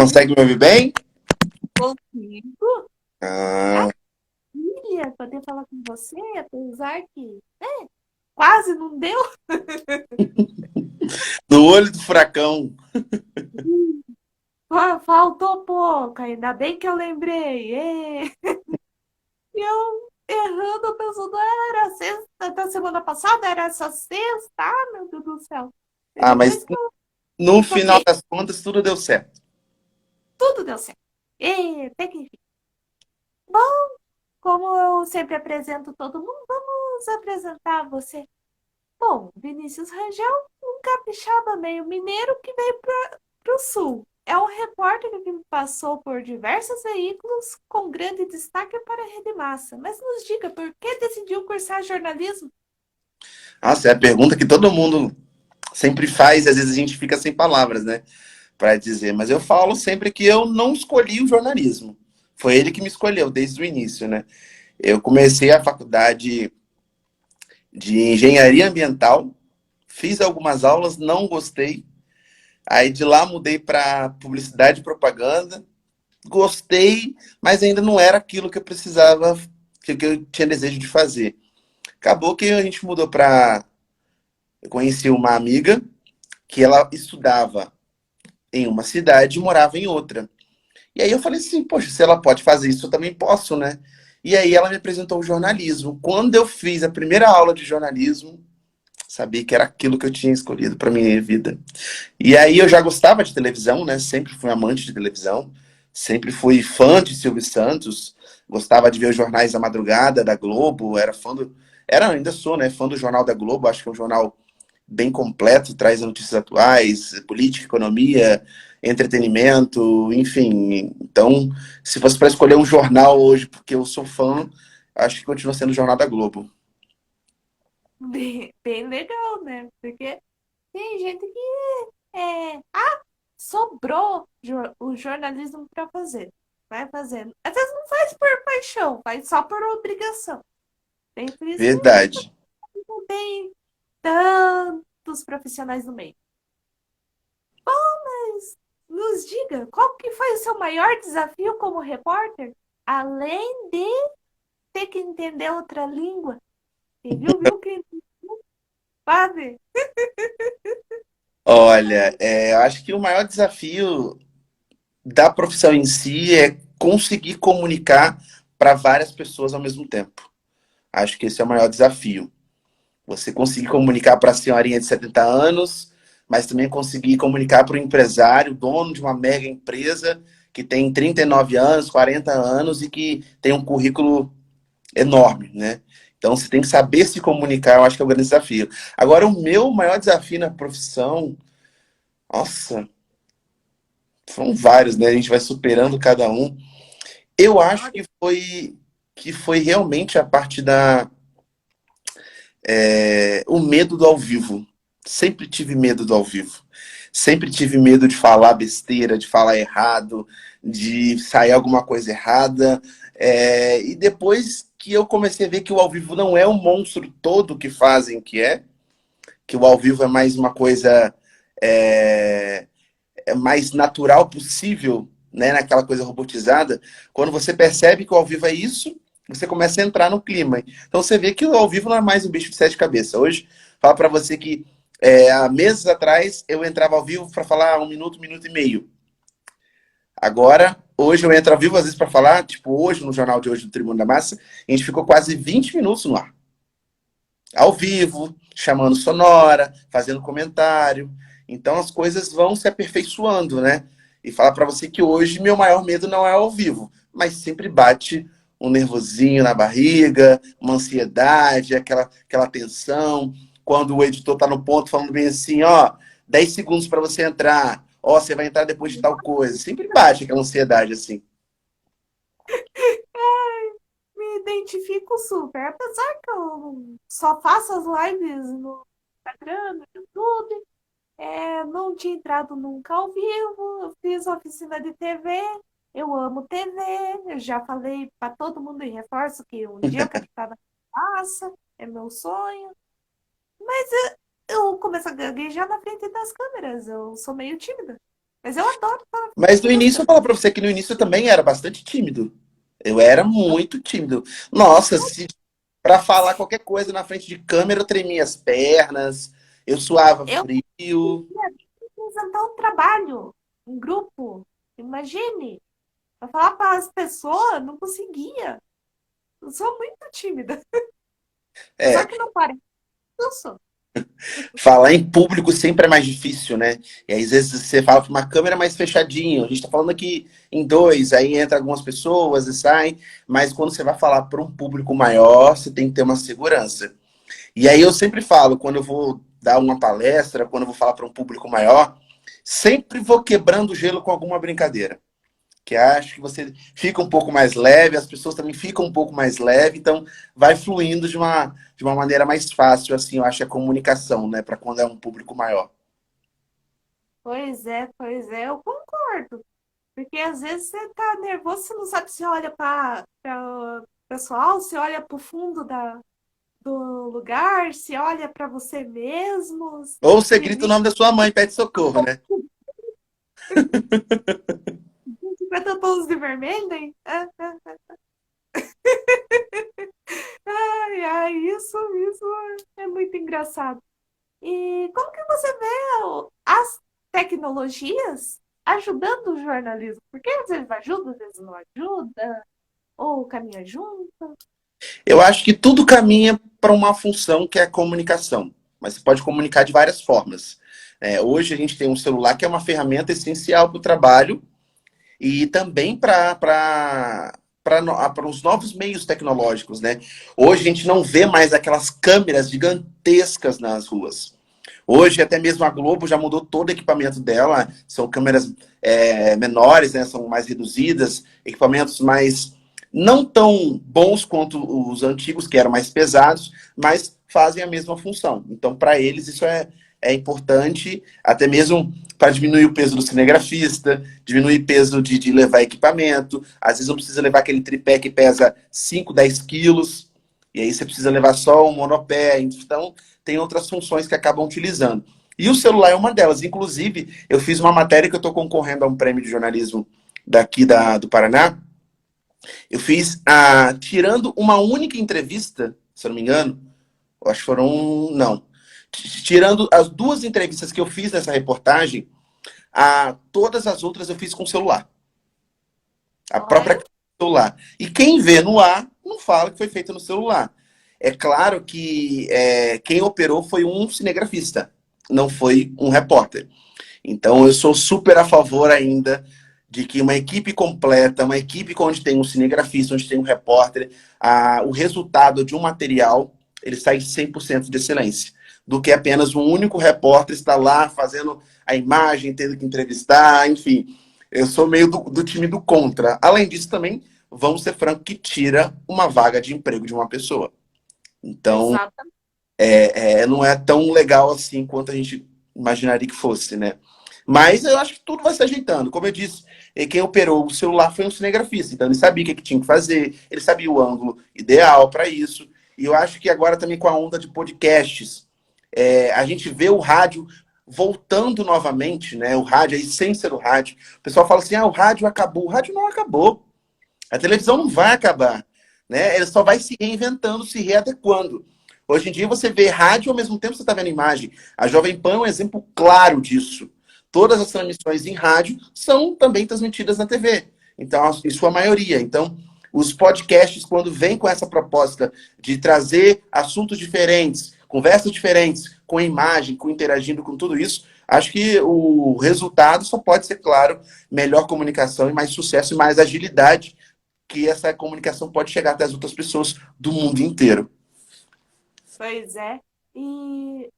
Consegue me ouvir bem? Consigo. Ah, Queria poder falar com você, apesar que quase não deu. no olho do furacão. Faltou pouco, ainda bem que eu lembrei. E eu errando, pensando, era sexta da semana passada, era essa sexta, meu Deus do céu. E Mas depois que eu no final toquei, das contas tudo deu certo. tudo deu certo. Até que enfim. Bom, como eu sempre apresento todo mundo, vamos apresentar você. Bom, Vinícius Rangel, um capixaba meio mineiro que veio para o sul. É um repórter que passou por diversos veículos com grande destaque para a Rede Massa. Mas nos diga, por que decidiu cursar jornalismo? Nossa, é a pergunta que todo mundo sempre faz, e às vezes a gente fica sem palavras, né, para dizer. Mas eu falo sempre que eu não escolhi o jornalismo. Foi ele que me escolheu desde o início, né? Eu comecei a faculdade de engenharia ambiental, fiz algumas aulas, não gostei. Aí de lá mudei para publicidade e propaganda. Gostei, mas ainda não era aquilo que eu precisava, que eu tinha desejo de fazer. Acabou que a gente mudou para. Eu conheci uma amiga que ela estudava em uma cidade e morava em outra. E aí eu falei assim, poxa, se ela pode fazer isso, eu também posso, né? E aí ela me apresentou o jornalismo. Quando eu fiz a primeira aula de jornalismo, sabia que era aquilo que eu tinha escolhido para minha vida. E aí eu já gostava de televisão, né? Sempre fui amante de televisão, sempre fui fã de Silvio Santos, gostava de ver os jornais da madrugada da Globo, ainda sou, né, fã do Jornal da Globo, acho que é um jornal bem completo, traz notícias atuais, política, economia, entretenimento, enfim. Então, se fosse para escolher um jornal hoje, porque eu sou fã, acho que continua sendo o Jornal da Globo. Bem legal, né? Porque tem gente que sobrou o jornalismo para fazer. Vai fazendo. Às vezes não faz por paixão, faz só por obrigação. Tem por isso que Verdade. não tem tantos profissionais no meio. Mas nos diga, qual que foi o seu maior desafio como repórter? Além de ter que entender outra língua. Quem viu que sabe. Olha, eu acho que o maior desafio da profissão em si é conseguir comunicar para várias pessoas ao mesmo tempo. Acho que esse é o maior desafio. Você conseguir comunicar para a senhorinha de 70 anos, mas também conseguir comunicar para o empresário, dono de uma mega empresa que tem 39 anos, 40 anos e que tem um currículo enorme, né? Então você tem que saber se comunicar, eu acho que é o grande desafio. Agora, o meu maior desafio na profissão, nossa, são vários, né? A gente vai superando cada um. Eu acho que foi realmente a parte o medo do ao vivo. Sempre tive medo do ao vivo. Sempre tive medo de falar besteira, de falar errado, de sair alguma coisa errada. E depois que eu comecei a ver que o ao vivo não é o monstro todo que fazem que o ao vivo é mais uma coisa é, mais natural possível, né, naquela coisa robotizada, quando você percebe que o ao vivo é isso, você começa a entrar no clima. Então você vê que o ao vivo não é mais um bicho de sete cabeças. Hoje, falo para você que há meses atrás eu entrava ao vivo para falar um minuto e meio. Agora, hoje eu entro ao vivo às vezes para falar, tipo hoje, no jornal de hoje do Tribuno da Massa, a gente ficou quase 20 minutos no ar. Ao vivo, chamando sonora, fazendo comentário. Então as coisas vão se aperfeiçoando, né? E falar para você que hoje meu maior medo não é ao vivo, mas sempre bate um nervosinho na barriga, uma ansiedade, aquela tensão. Quando o editor tá no ponto falando bem assim, ó, 10 segundos para você entrar, ó, você vai entrar depois de tal coisa. Sempre bate aquela ansiedade assim. Me identifico super. Apesar que eu só faço as lives no Instagram, no YouTube, não tinha entrado nunca ao vivo, eu fiz oficina de TV, eu amo TV, eu já falei para todo mundo e reforço que um dia eu quero estar na praça, é meu sonho. Mas eu começo a gaguejar na frente das câmeras, eu sou meio tímida. Mas eu adoro estar na frente Mas de no início, você. eu falo pra você que no início eu também era bastante tímido. Eu era muito tímido. Nossa, se para falar qualquer coisa na frente de câmera, eu tremia as pernas, eu suava Eu frio. queria apresentar um trabalho, um grupo. Imagine, para falar para as pessoas, não conseguia. Eu sou muito tímida. Só É, que não parece que eu sou. falar em público sempre é mais difícil, né? E aí, às vezes você fala para uma câmera mais fechadinha. A gente está falando aqui em dois, aí entra algumas pessoas e saem. Mas quando você vai falar para um público maior, você tem que ter uma segurança. E aí eu sempre falo, quando eu vou dar uma palestra, quando eu vou falar para um público maior, sempre vou quebrando o gelo com alguma brincadeira. Que acho que você fica um pouco mais leve, as pessoas também ficam um pouco mais leve, então vai fluindo de uma maneira mais fácil, assim, eu acho, a comunicação, né, para quando é um público maior. Pois é, eu concordo. Porque às vezes você tá nervoso, você não sabe se olha para o pessoal, se olha para o fundo do lugar, se olha para você mesmo, Ou você se grita o vira nome da sua mãe e pede socorro, né? 50 tons de vermelho, hein? Ai, ai, isso é muito engraçado. E como que você vê as tecnologias ajudando o jornalismo? Porque às vezes ajuda, às vezes não ajuda, ou caminha junto. Eu acho que tudo caminha para uma função que é a comunicação, mas você pode comunicar de várias formas. Hoje a gente tem um celular que é uma ferramenta essencial para o trabalho e também para os novos meios tecnológicos, né? Hoje a gente não vê mais aquelas câmeras gigantescas nas ruas. Hoje até mesmo a Globo já mudou todo o equipamento dela, são câmeras menores, né? São mais reduzidas, equipamentos mais não tão bons quanto os antigos, que eram mais pesados, mas fazem a mesma função. Então, para eles, isso é importante, até mesmo para diminuir o peso do cinegrafista, diminuir o peso de levar equipamento. Às vezes não precisa levar aquele tripé que pesa 5, 10 quilos, e aí você precisa levar só um monopé. Então, tem outras funções que acabam utilizando. E o celular é uma delas. Inclusive, eu fiz uma matéria que eu estou concorrendo a um prêmio de jornalismo daqui do Paraná. Eu fiz, tirando uma única entrevista, se eu não me engano, eu acho que foram, não. Tirando as duas entrevistas que eu fiz nessa reportagem, todas as outras eu fiz com celular. A própria Olha, câmera do celular. E quem vê no ar não fala que foi feito no celular. É claro que quem operou foi um cinegrafista, não foi um repórter. Então eu sou super a favor ainda de que uma equipe completa, uma equipe onde tem um cinegrafista, onde tem um repórter, o resultado de um material, ele sai 100% de excelência. Do que apenas um único repórter estar lá fazendo a imagem, tendo que entrevistar, enfim. Eu sou meio do time do contra. Além disso, também, vamos ser francos, que tira uma vaga de emprego de uma pessoa. Então, exatamente. não é tão legal assim quanto a gente imaginaria que fosse, né? Mas eu acho que tudo vai se ajeitando. Como eu disse, quem operou o celular foi um cinegrafista, então ele sabia o que tinha que fazer, ele sabia o ângulo ideal para isso. E eu acho que agora também com a onda de podcasts, a gente vê o rádio voltando novamente, né? O rádio, a essência do rádio. O pessoal fala assim: o rádio acabou. O rádio não acabou. A televisão não vai acabar, né? Ele só vai se reinventando, se readequando. Hoje em dia você vê rádio ao mesmo tempo que você está vendo imagem. A Jovem Pan é um exemplo claro disso. Todas as transmissões em rádio são também transmitidas na TV. Então, em sua maioria. Então, os podcasts, quando vêm com essa proposta de trazer assuntos diferentes, conversas diferentes, com imagem, com interagindo com tudo isso, acho que o resultado só pode ser, claro, melhor comunicação e mais sucesso e mais agilidade que essa comunicação pode chegar até as outras pessoas do mundo inteiro. Pois é. E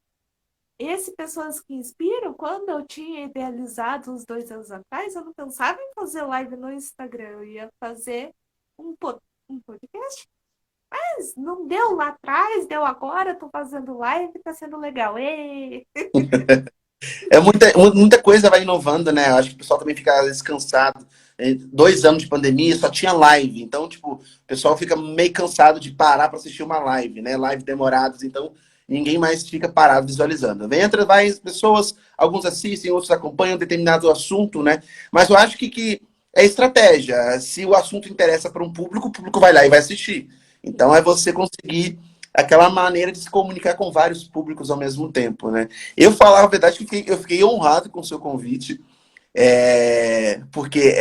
esse Pessoas que Inspiram, quando eu tinha idealizado uns 2 anos atrás, eu não pensava em fazer live no Instagram, eu ia fazer um podcast. Mas não deu lá atrás, deu agora, tô fazendo live, tá sendo legal. Ê! Muita coisa vai inovando, né? Acho que o pessoal também fica às vezes cansado. 2 anos de pandemia, só tinha live. Então, tipo, o pessoal fica meio cansado de parar para assistir uma live, né? Live demoradas. Então, ninguém mais fica parado visualizando. Entra, vai pessoas, alguns assistem, outros acompanham determinado assunto, né? Mas eu acho que é estratégia. Se o assunto interessa para um público, o público vai lá e vai assistir. Então é você conseguir aquela maneira de se comunicar com vários públicos ao mesmo tempo, né? Eu falar a verdade que eu fiquei honrado com o seu convite, porque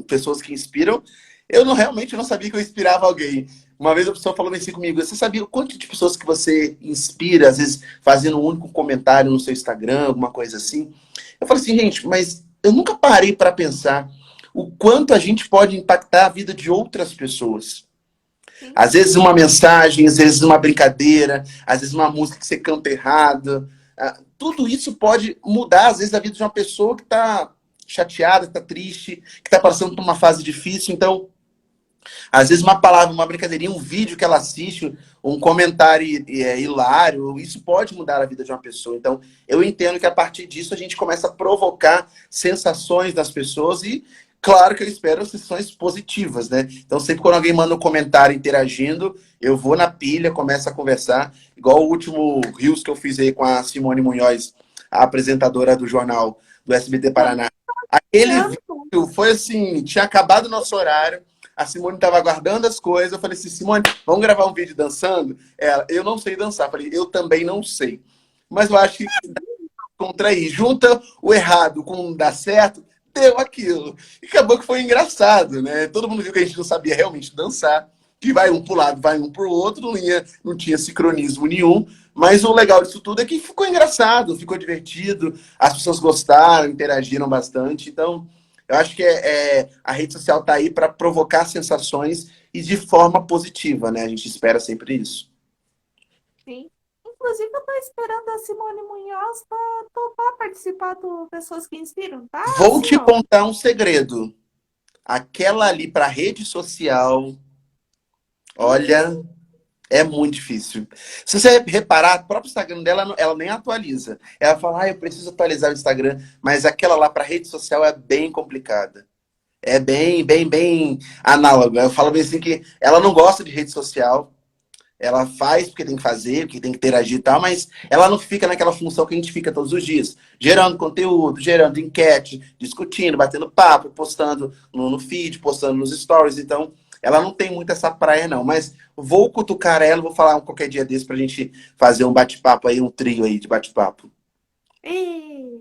pessoas que inspiram. Eu não realmente não sabia que eu inspirava alguém. Uma vez a pessoa falou assim comigo: você sabia o quanto de pessoas que você inspira, às vezes fazendo um único comentário no seu Instagram, alguma coisa assim? Eu falei assim, gente, mas eu nunca parei para pensar o quanto a gente pode impactar a vida de outras pessoas. Sim, Às vezes uma mensagem, às vezes uma brincadeira, às vezes uma música que você canta errado. Tudo isso pode mudar, às vezes, a vida de uma pessoa que está chateada, que está triste, que está passando por uma fase difícil. Então, às vezes uma palavra, uma brincadeirinha, um vídeo que ela assiste, um comentário hilário, isso pode mudar a vida de uma pessoa. Então, eu entendo que a partir disso a gente começa a provocar sensações das pessoas e, claro que eu espero sensações positivas, né? Então, sempre quando alguém manda um comentário interagindo, eu vou na pilha, começo a conversar, igual o último Reels que eu fiz aí com a Simone Munhoz, a apresentadora do jornal do SBT tô Paraná. Aquele lembrando. vídeo foi assim, tinha acabado o nosso horário, a Simone estava guardando as coisas. Eu falei assim, Simone, vamos gravar um vídeo dançando? Ela, eu não sei dançar. Eu falei, eu também não sei. Mas eu acho que dá pra contrair. Junta o errado com o dar certo, deu aquilo. E acabou que foi engraçado, né? Todo mundo viu que a gente não sabia realmente dançar. Que vai um pro lado, vai um pro outro, não tinha sincronismo nenhum. Mas o legal disso tudo é que ficou engraçado, ficou divertido, as pessoas gostaram, interagiram bastante. Então, eu acho que a rede social está aí para provocar sensações e de forma positiva, né? A gente espera sempre isso. Sim. Inclusive, eu tô esperando a Simone Munhoz para topar participar do Pessoas que Inspiram, tá? Vou Assim, te ó. contar um segredo. Aquela ali para rede social, olha, Hum, é muito difícil. Se você reparar, o próprio Instagram dela, ela nem atualiza. Ela fala, eu preciso atualizar o Instagram, mas aquela lá para rede social é bem complicada. É bem análoga. Eu falo bem assim que ela não gosta de rede social. Ela faz porque tem que fazer, porque tem que interagir e tal, mas ela não fica naquela função que a gente fica todos os dias, gerando conteúdo, gerando enquete, discutindo, batendo papo, postando no feed, postando nos stories. Então, ela não tem muito essa praia, não. Mas vou cutucar ela, vou falar qualquer dia desse pra gente fazer um bate-papo aí, um trio aí de bate-papo. e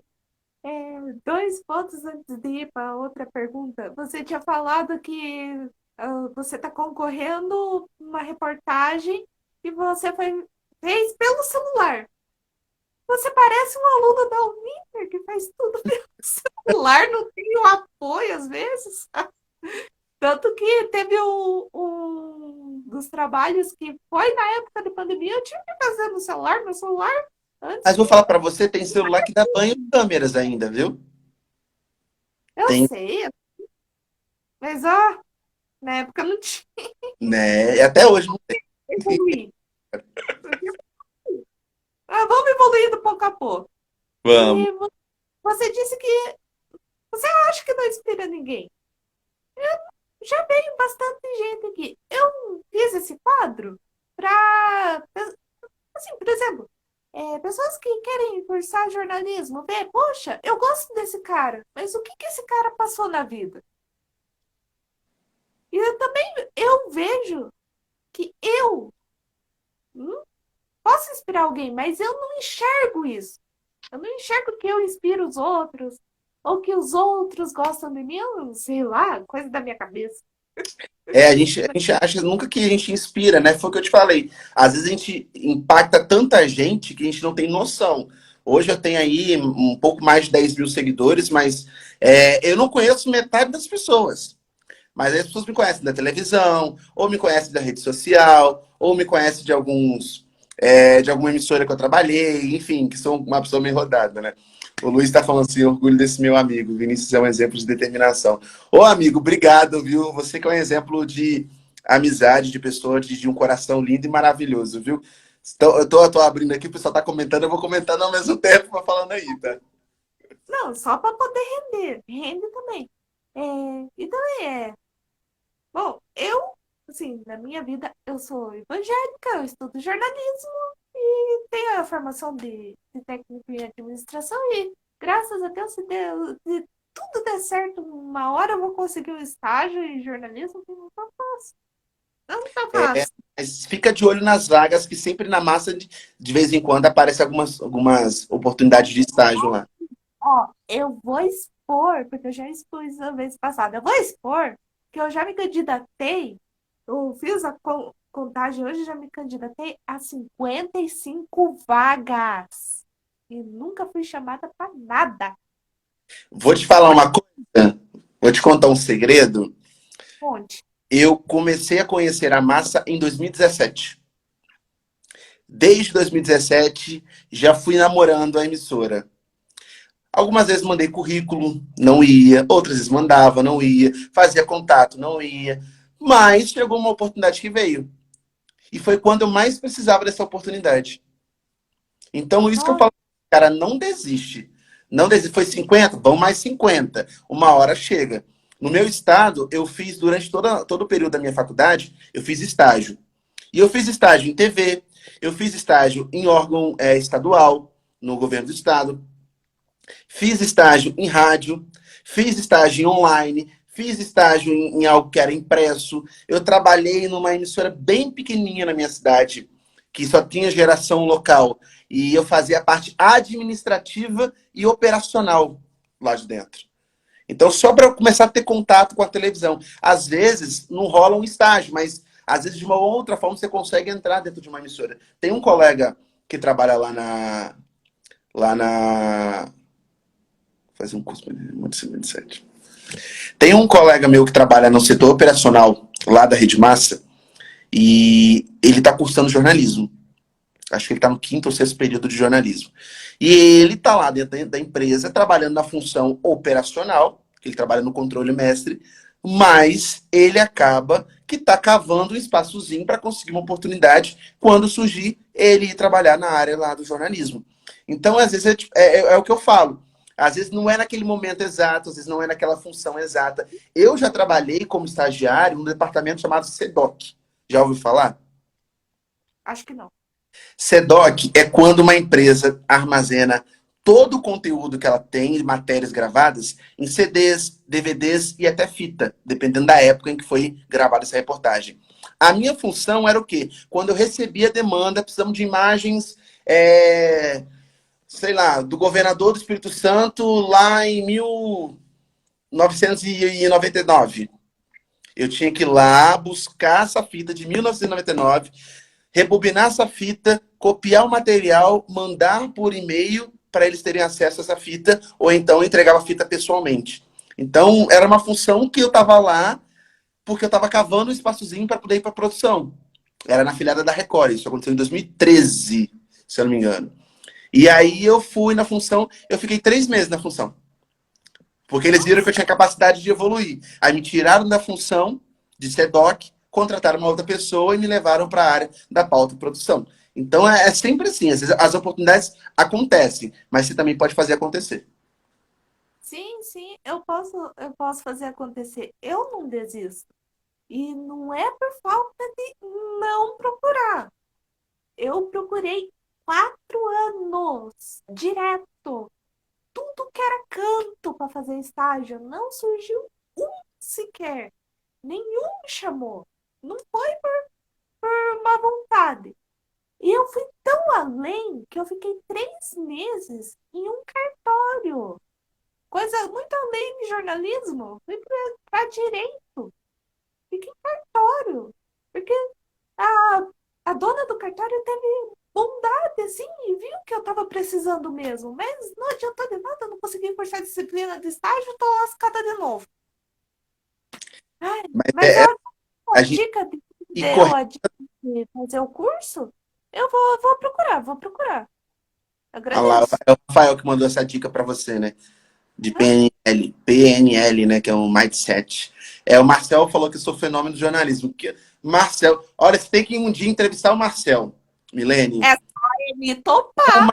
dois pontos antes de ir para outra pergunta. Você tinha falado que você está concorrendo uma reportagem e fez pelo celular. Você parece um aluno da Uninter que faz tudo pelo celular, não tem o apoio às vezes. Tanto que teve um dos trabalhos que foi na época da pandemia, eu tive que fazer no celular, meu celular, antes Mas vou de. falar pra você, tem celular que dá banho em câmeras ainda, viu? Eu Tem, sei, mas ó, na época não tinha né? E até hoje não tem. evoluído. Vamos evoluindo pouco a pouco. Vamos. E você disse que você acha que não inspira ninguém. Já veio bastante gente aqui. Eu fiz esse quadro para, assim, por exemplo, pessoas que querem cursar jornalismo, ver, poxa, eu gosto desse cara, mas o que que esse cara passou na vida? E eu vejo que eu posso inspirar alguém, mas eu não enxergo isso. Eu não enxergo que eu inspiro os outros, ou que os outros gostam de mim, eu não sei lá, coisa da minha cabeça. A gente acha nunca que a gente inspira, né? Foi o que eu te falei. Às vezes a gente impacta tanta gente que a gente não tem noção. Hoje eu tenho aí um pouco mais de 10 mil seguidores, mas eu não conheço metade das pessoas. Mas aí as pessoas me conhecem da televisão, ou me conhecem da rede social, ou me conhecem de alguma emissora que eu trabalhei, enfim, que sou uma pessoa meio rodada, né? O Luiz está falando assim, orgulho desse meu amigo. O Vinícius é um exemplo de determinação. Ô, amigo, obrigado, viu? Você que é um exemplo de amizade, de pessoa, de um coração lindo e maravilhoso, viu? Então, eu tô abrindo aqui, o pessoal tá comentando, eu vou comentando ao mesmo tempo, falando aí, tá? Não, só para poder render. Rende também. E também bom, eu, assim, na minha vida, eu sou evangélica, eu estudo jornalismo e tenho a formação de técnico em administração e, graças a Deus, se tudo der certo, uma hora eu vou conseguir um estágio em jornalismo que não tá fácil. Não tá É, fácil. mas fica de olho nas vagas, que sempre na massa, de vez em quando, aparecem algumas oportunidades de estágio lá. Ó, eu vou expor, porque eu já expus a vez passada, eu vou expor que eu já me candidatei, eu fiz a contagem hoje, já me candidatei a 55 vagas. E nunca fui chamada para nada. Vou te falar uma coisa, vou te contar um segredo. Onde? Eu comecei a conhecer a massa em 2017. Desde 2017, já fui namorando a emissora. Algumas vezes mandei currículo, não ia. Outras vezes mandava, não ia. Fazia contato, não ia. Mas chegou uma oportunidade que veio. E foi quando eu mais precisava dessa oportunidade. Então, isso que eu Nossa, falo, cara, não desiste. Não desiste. Foi 50? Vão mais 50. Uma hora chega. No meu estado, eu fiz, durante todo o período da minha faculdade, eu fiz estágio. E eu fiz estágio em TV, eu fiz estágio em órgão estadual, no governo do estado, fiz estágio em rádio, fiz estágio em online, fiz estágio em algo que era impresso. Eu trabalhei numa emissora bem pequenininha na minha cidade, que só tinha geração local. E eu fazia a parte administrativa e operacional lá de dentro. Então, só para eu começar a ter contato com a televisão. Às vezes, não rola um estágio, mas às vezes, de uma outra forma, você consegue entrar dentro de uma emissora. Tem um colega que trabalha lá na fazer um curso de 27. Tem um colega meu que trabalha no setor operacional lá da Rede Massa e ele está cursando jornalismo. Acho que ele está no quinto ou sexto período de jornalismo. E ele está lá dentro da empresa, trabalhando na função operacional, que ele trabalha no controle mestre, mas ele acaba que está cavando um espaçozinho para conseguir uma oportunidade quando surgir ele ir trabalhar na área lá do jornalismo. Então, às vezes, é o que eu falo. Às vezes não é naquele momento exato, às vezes não é naquela função exata. Eu já trabalhei como estagiário num departamento chamado SEDOC. Já ouviu falar? acho que não. SEDOC é quando uma empresa armazena todo o conteúdo que ela tem, matérias gravadas, em CDs, DVDs e até fita, dependendo da época em que foi gravada essa reportagem. A minha função era o quê? Quando eu recebia a demanda, precisamos de imagens, sei lá, do governador do Espírito Santo lá em 1999. Eu tinha que ir lá buscar essa fita de 1999, rebobinar essa fita, copiar o material, mandar por e-mail para eles terem acesso a essa fita, ou então entregava a fita pessoalmente. Então, era uma função que eu estava lá porque eu estava cavando um espaçozinho para poder ir para a produção. Era na afiliada da Record, isso aconteceu em 2013, se eu não me engano. E aí eu fui na função, eu fiquei 3 meses na função. Porque eles viram que eu tinha capacidade de evoluir. Aí me tiraram da função de ser doc, contrataram uma outra pessoa e me levaram para a área da pauta e produção. Então é sempre assim, as oportunidades acontecem, mas você também pode fazer acontecer. Sim, sim, eu posso fazer acontecer. Eu não desisto. E não é por falta de não procurar. Eu procurei 4 anos direto. Tudo que era canto para fazer estágio. Não surgiu um sequer. Nenhum me chamou. Não foi por má vontade. E eu fui tão além que eu fiquei 3 meses em um cartório. Coisa muito além de jornalismo. Fui para direito. Fiquei em cartório. Porque a, a dona do cartório teve bondade, assim, e viu que eu estava precisando mesmo. Mas não adiantou de nada, eu não consegui cursar a disciplina de estágio, tô lascada de novo. Ai, Mas mas olha, a a gente dica de e deu a dica de fazer o curso, eu vou procurar, vou procurar. lá, Agradeço. é o Rafael que mandou essa dica para você, né? De Hã? PNL, né? Que é um mindset. O Marcel falou que eu sou fenômeno do jornalismo. Marcel, olha, você tem que um dia entrevistar o Marcel, Milene. É só ele O topar.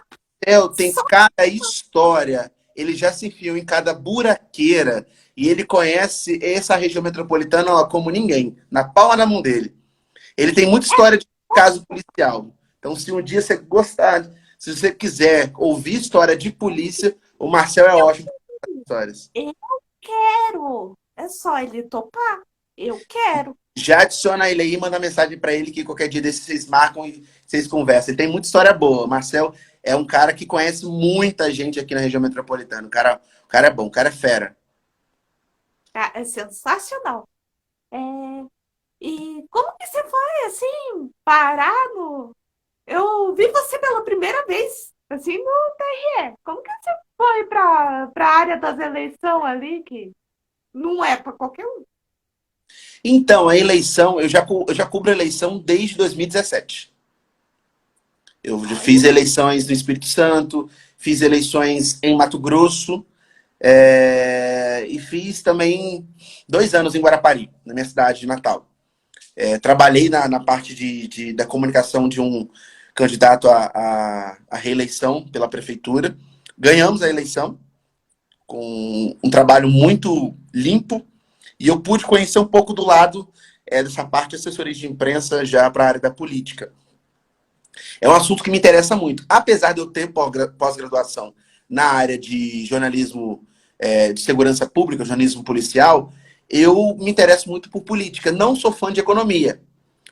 Marcel tem Só cada história. Ele já se enfiou em cada buraqueira e ele conhece essa região metropolitana ó, como ninguém, na palma da mão dele. Ele tem muita história de caso policial. Então, se um dia você gostar, se você quiser ouvir história de polícia, o Marcel é ótimo para histórias. Eu quero. É só ele topar. Eu quero. Já adiciona ele aí e manda mensagem para ele que qualquer dia desses vocês marcam e vocês conversam. Ele tem muita história boa. O Marcel é um cara que conhece muita gente aqui na região metropolitana. O cara é bom, o cara é fera. Ah, é sensacional. É, e como que você foi, assim, parar no... Eu vi você pela primeira vez, assim, no TRE. Como que você foi para a área das eleições ali, que não é para qualquer um? Então, a eleição, eu já cubro eleição desde 2017. Eu já Ai, fiz eleições no Espírito Santo, fiz eleições em Mato Grosso, e fiz também 2 anos em Guarapari, na minha cidade de Natal. Trabalhei na parte da comunicação de um candidato à reeleição pela prefeitura. Ganhamos a eleição com um trabalho muito limpo e eu pude conhecer um pouco do lado dessa parte de assessoria de imprensa já para a área da política. É um assunto que me interessa muito. Apesar de eu ter pós-graduação na área de jornalismo de segurança pública, jornalismo policial, eu me interesso muito por política. Não sou fã de economia,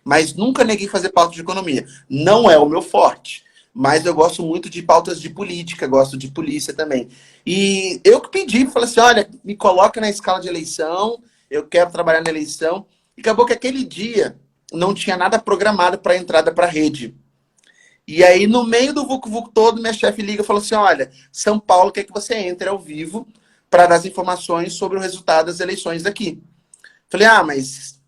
mas nunca neguei fazer pauta de economia. Não é o meu forte, mas eu gosto muito de pautas de política, gosto de polícia também. E eu que pedi, falei assim, olha, me coloca na escala de eleição, eu quero trabalhar na eleição. E acabou que aquele dia não tinha nada programado para a entrada para a rede. E aí, no meio do vucu-vucu todo, minha chefe liga e falou assim, olha, São Paulo quer que você entre ao vivo para dar as informações sobre o resultado das eleições daqui. Falei, mas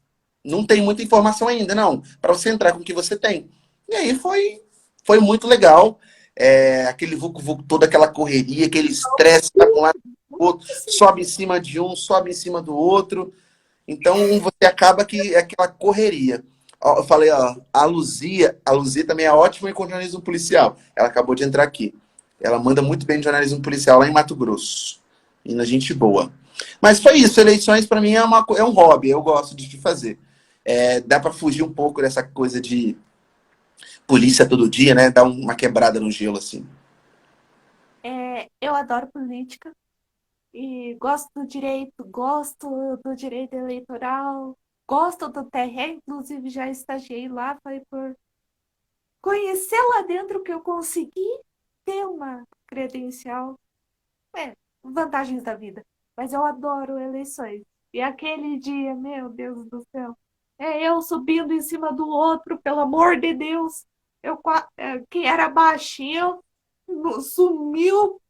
não tem muita informação ainda, não. Para você entrar com o que você tem. E aí foi muito legal. Aquele vucu-vucu, toda aquela correria, aquele estresse, tá com um lado do outro, sobe em cima de um, sobe em cima do outro. Então, você acaba que é aquela correria. Ó, eu falei, ó, a Luzia também é ótima em jornalismo policial. Ela acabou de entrar aqui. Ela manda muito bem de jornalismo policial lá em Mato Grosso. E na gente boa. Mas foi isso, eleições para mim é um hobby, eu gosto de fazer. Dá para fugir um pouco dessa coisa de polícia todo dia, né? Dar uma quebrada no gelo, assim. Eu adoro política e gosto do direito eleitoral, gosto do TRE, inclusive já estagiei lá, foi por conhecer lá dentro que eu consegui ter uma credencial. Vantagens da vida. Mas eu adoro eleições. E aquele dia, meu Deus do céu, eu subindo em cima do outro, pelo amor de Deus. Quem era baixinho sumiu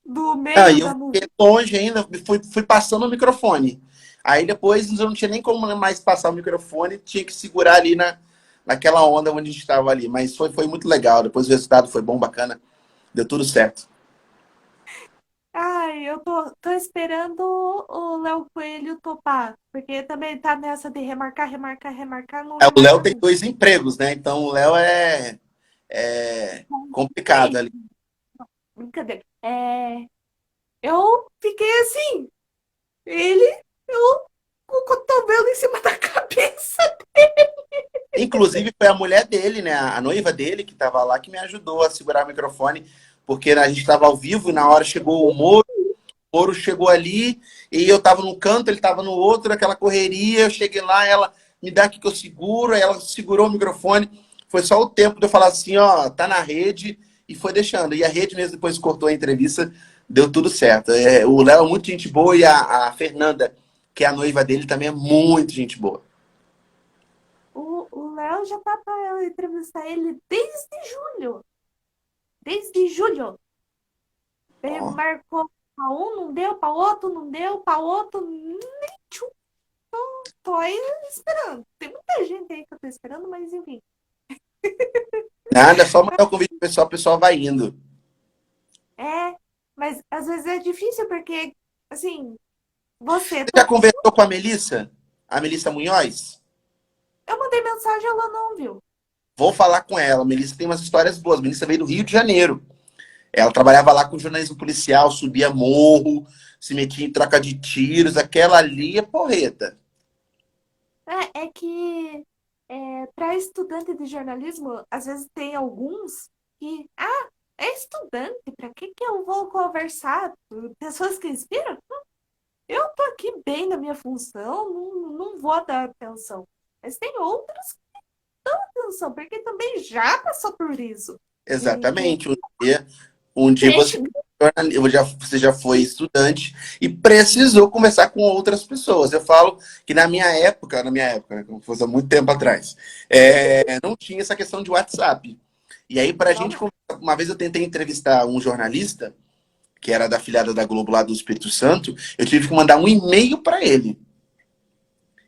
do meio E eu da fiquei multidão. longe ainda, fui passando o microfone. Aí depois eu não tinha nem como mais passar o microfone, tinha que segurar ali naquela onda onde a gente estava ali. Mas foi muito legal. Depois o resultado foi bom, bacana. Deu tudo certo. Ai, eu tô esperando o Léo Coelho topar. Porque também tá nessa de remarcar, remarcar, remarcar, não O Léo remarca tem nunca. 2 empregos, né? Então o Léo é complicado Ei, ali. brincadeira. Eu fiquei assim. Ele, eu com o cotovelo em cima da cabeça. Inclusive, foi a mulher dele, né? A noiva dele, que estava lá, que me ajudou a segurar o microfone, porque a gente estava ao vivo e na hora chegou o Moro chegou ali e eu estava num canto, ele estava no outro, aquela correria. Eu cheguei lá, ela me dá aqui que eu seguro, aí ela segurou o microfone. Foi só o tempo de eu falar assim: ó, tá na rede, e foi deixando. E a rede mesmo depois cortou a entrevista, deu tudo certo. O Léo é muito gente boa e a Fernanda, que é a noiva dele, também é muito gente boa. O Léo já tá pra eu entrevistar ele desde julho. Desde julho. Ele Ó. marcou pra um, não deu, pra outro, não deu, pra outro, nem tchum. Tô aí esperando. Tem muita gente aí que eu tô esperando, mas enfim. Nada, é só mandar o convite pro pessoal, o pessoal vai indo. É, mas às vezes é difícil porque, assim, você Você já topou, conversou com a Melissa? A Melissa Munhoz? eu mandei mensagem, ela não viu. Vou falar com ela. A Melissa tem umas histórias boas. A Melissa veio do Rio de Janeiro. Ela trabalhava lá com jornalismo policial, subia morro, se metia em troca de tiros. Aquela ali é porreta. É que Para estudante de jornalismo, às vezes tem alguns que, é estudante, para que eu vou conversar? Pessoas que inspiram? Eu tô aqui bem na minha função, não vou dar atenção. Mas tem outros que dão atenção, porque também já passou por isso. De que Exatamente. Um dia preste. você já foi estudante e precisou conversar com outras pessoas. Eu falo que na minha época, né, como fosse há muito tempo atrás, não tinha essa questão de WhatsApp. E aí, para a gente, uma vez eu tentei entrevistar um jornalista, que era da afiliada da Globo lá do Espírito Santo, eu tive que mandar um e-mail para ele.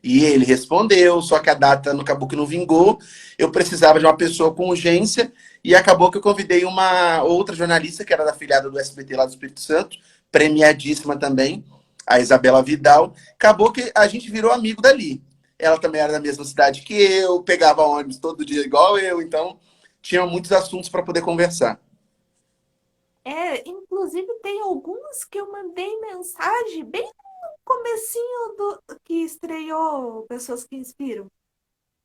E ele respondeu, só que a data acabou que não vingou. Eu precisava de uma pessoa com urgência e acabou que eu convidei uma outra jornalista, que era da afiliada do SBT lá do Espírito Santo, premiadíssima também, a Isabela Vidal. Acabou que a gente virou amigo dali. Ela também era da mesma cidade que eu, pegava ônibus todo dia igual eu, então tinha muitos assuntos para poder conversar. Inclusive tem alguns que eu mandei mensagem bem no comecinho do que estreou Pessoas que Inspiram.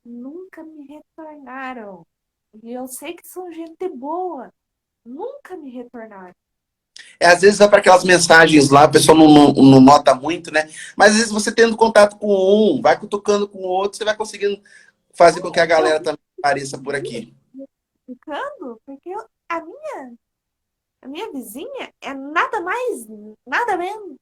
Nunca me retornaram. E eu sei que são gente boa. Nunca me retornaram. Às vezes vai para aquelas mensagens lá, a pessoa não nota muito, né? Mas às vezes você tendo contato com um, vai cutucando com o outro, você vai conseguindo fazer com que a Eu galera também apareça por aqui. ficando, porque a minha vizinha é nada mais, nada menos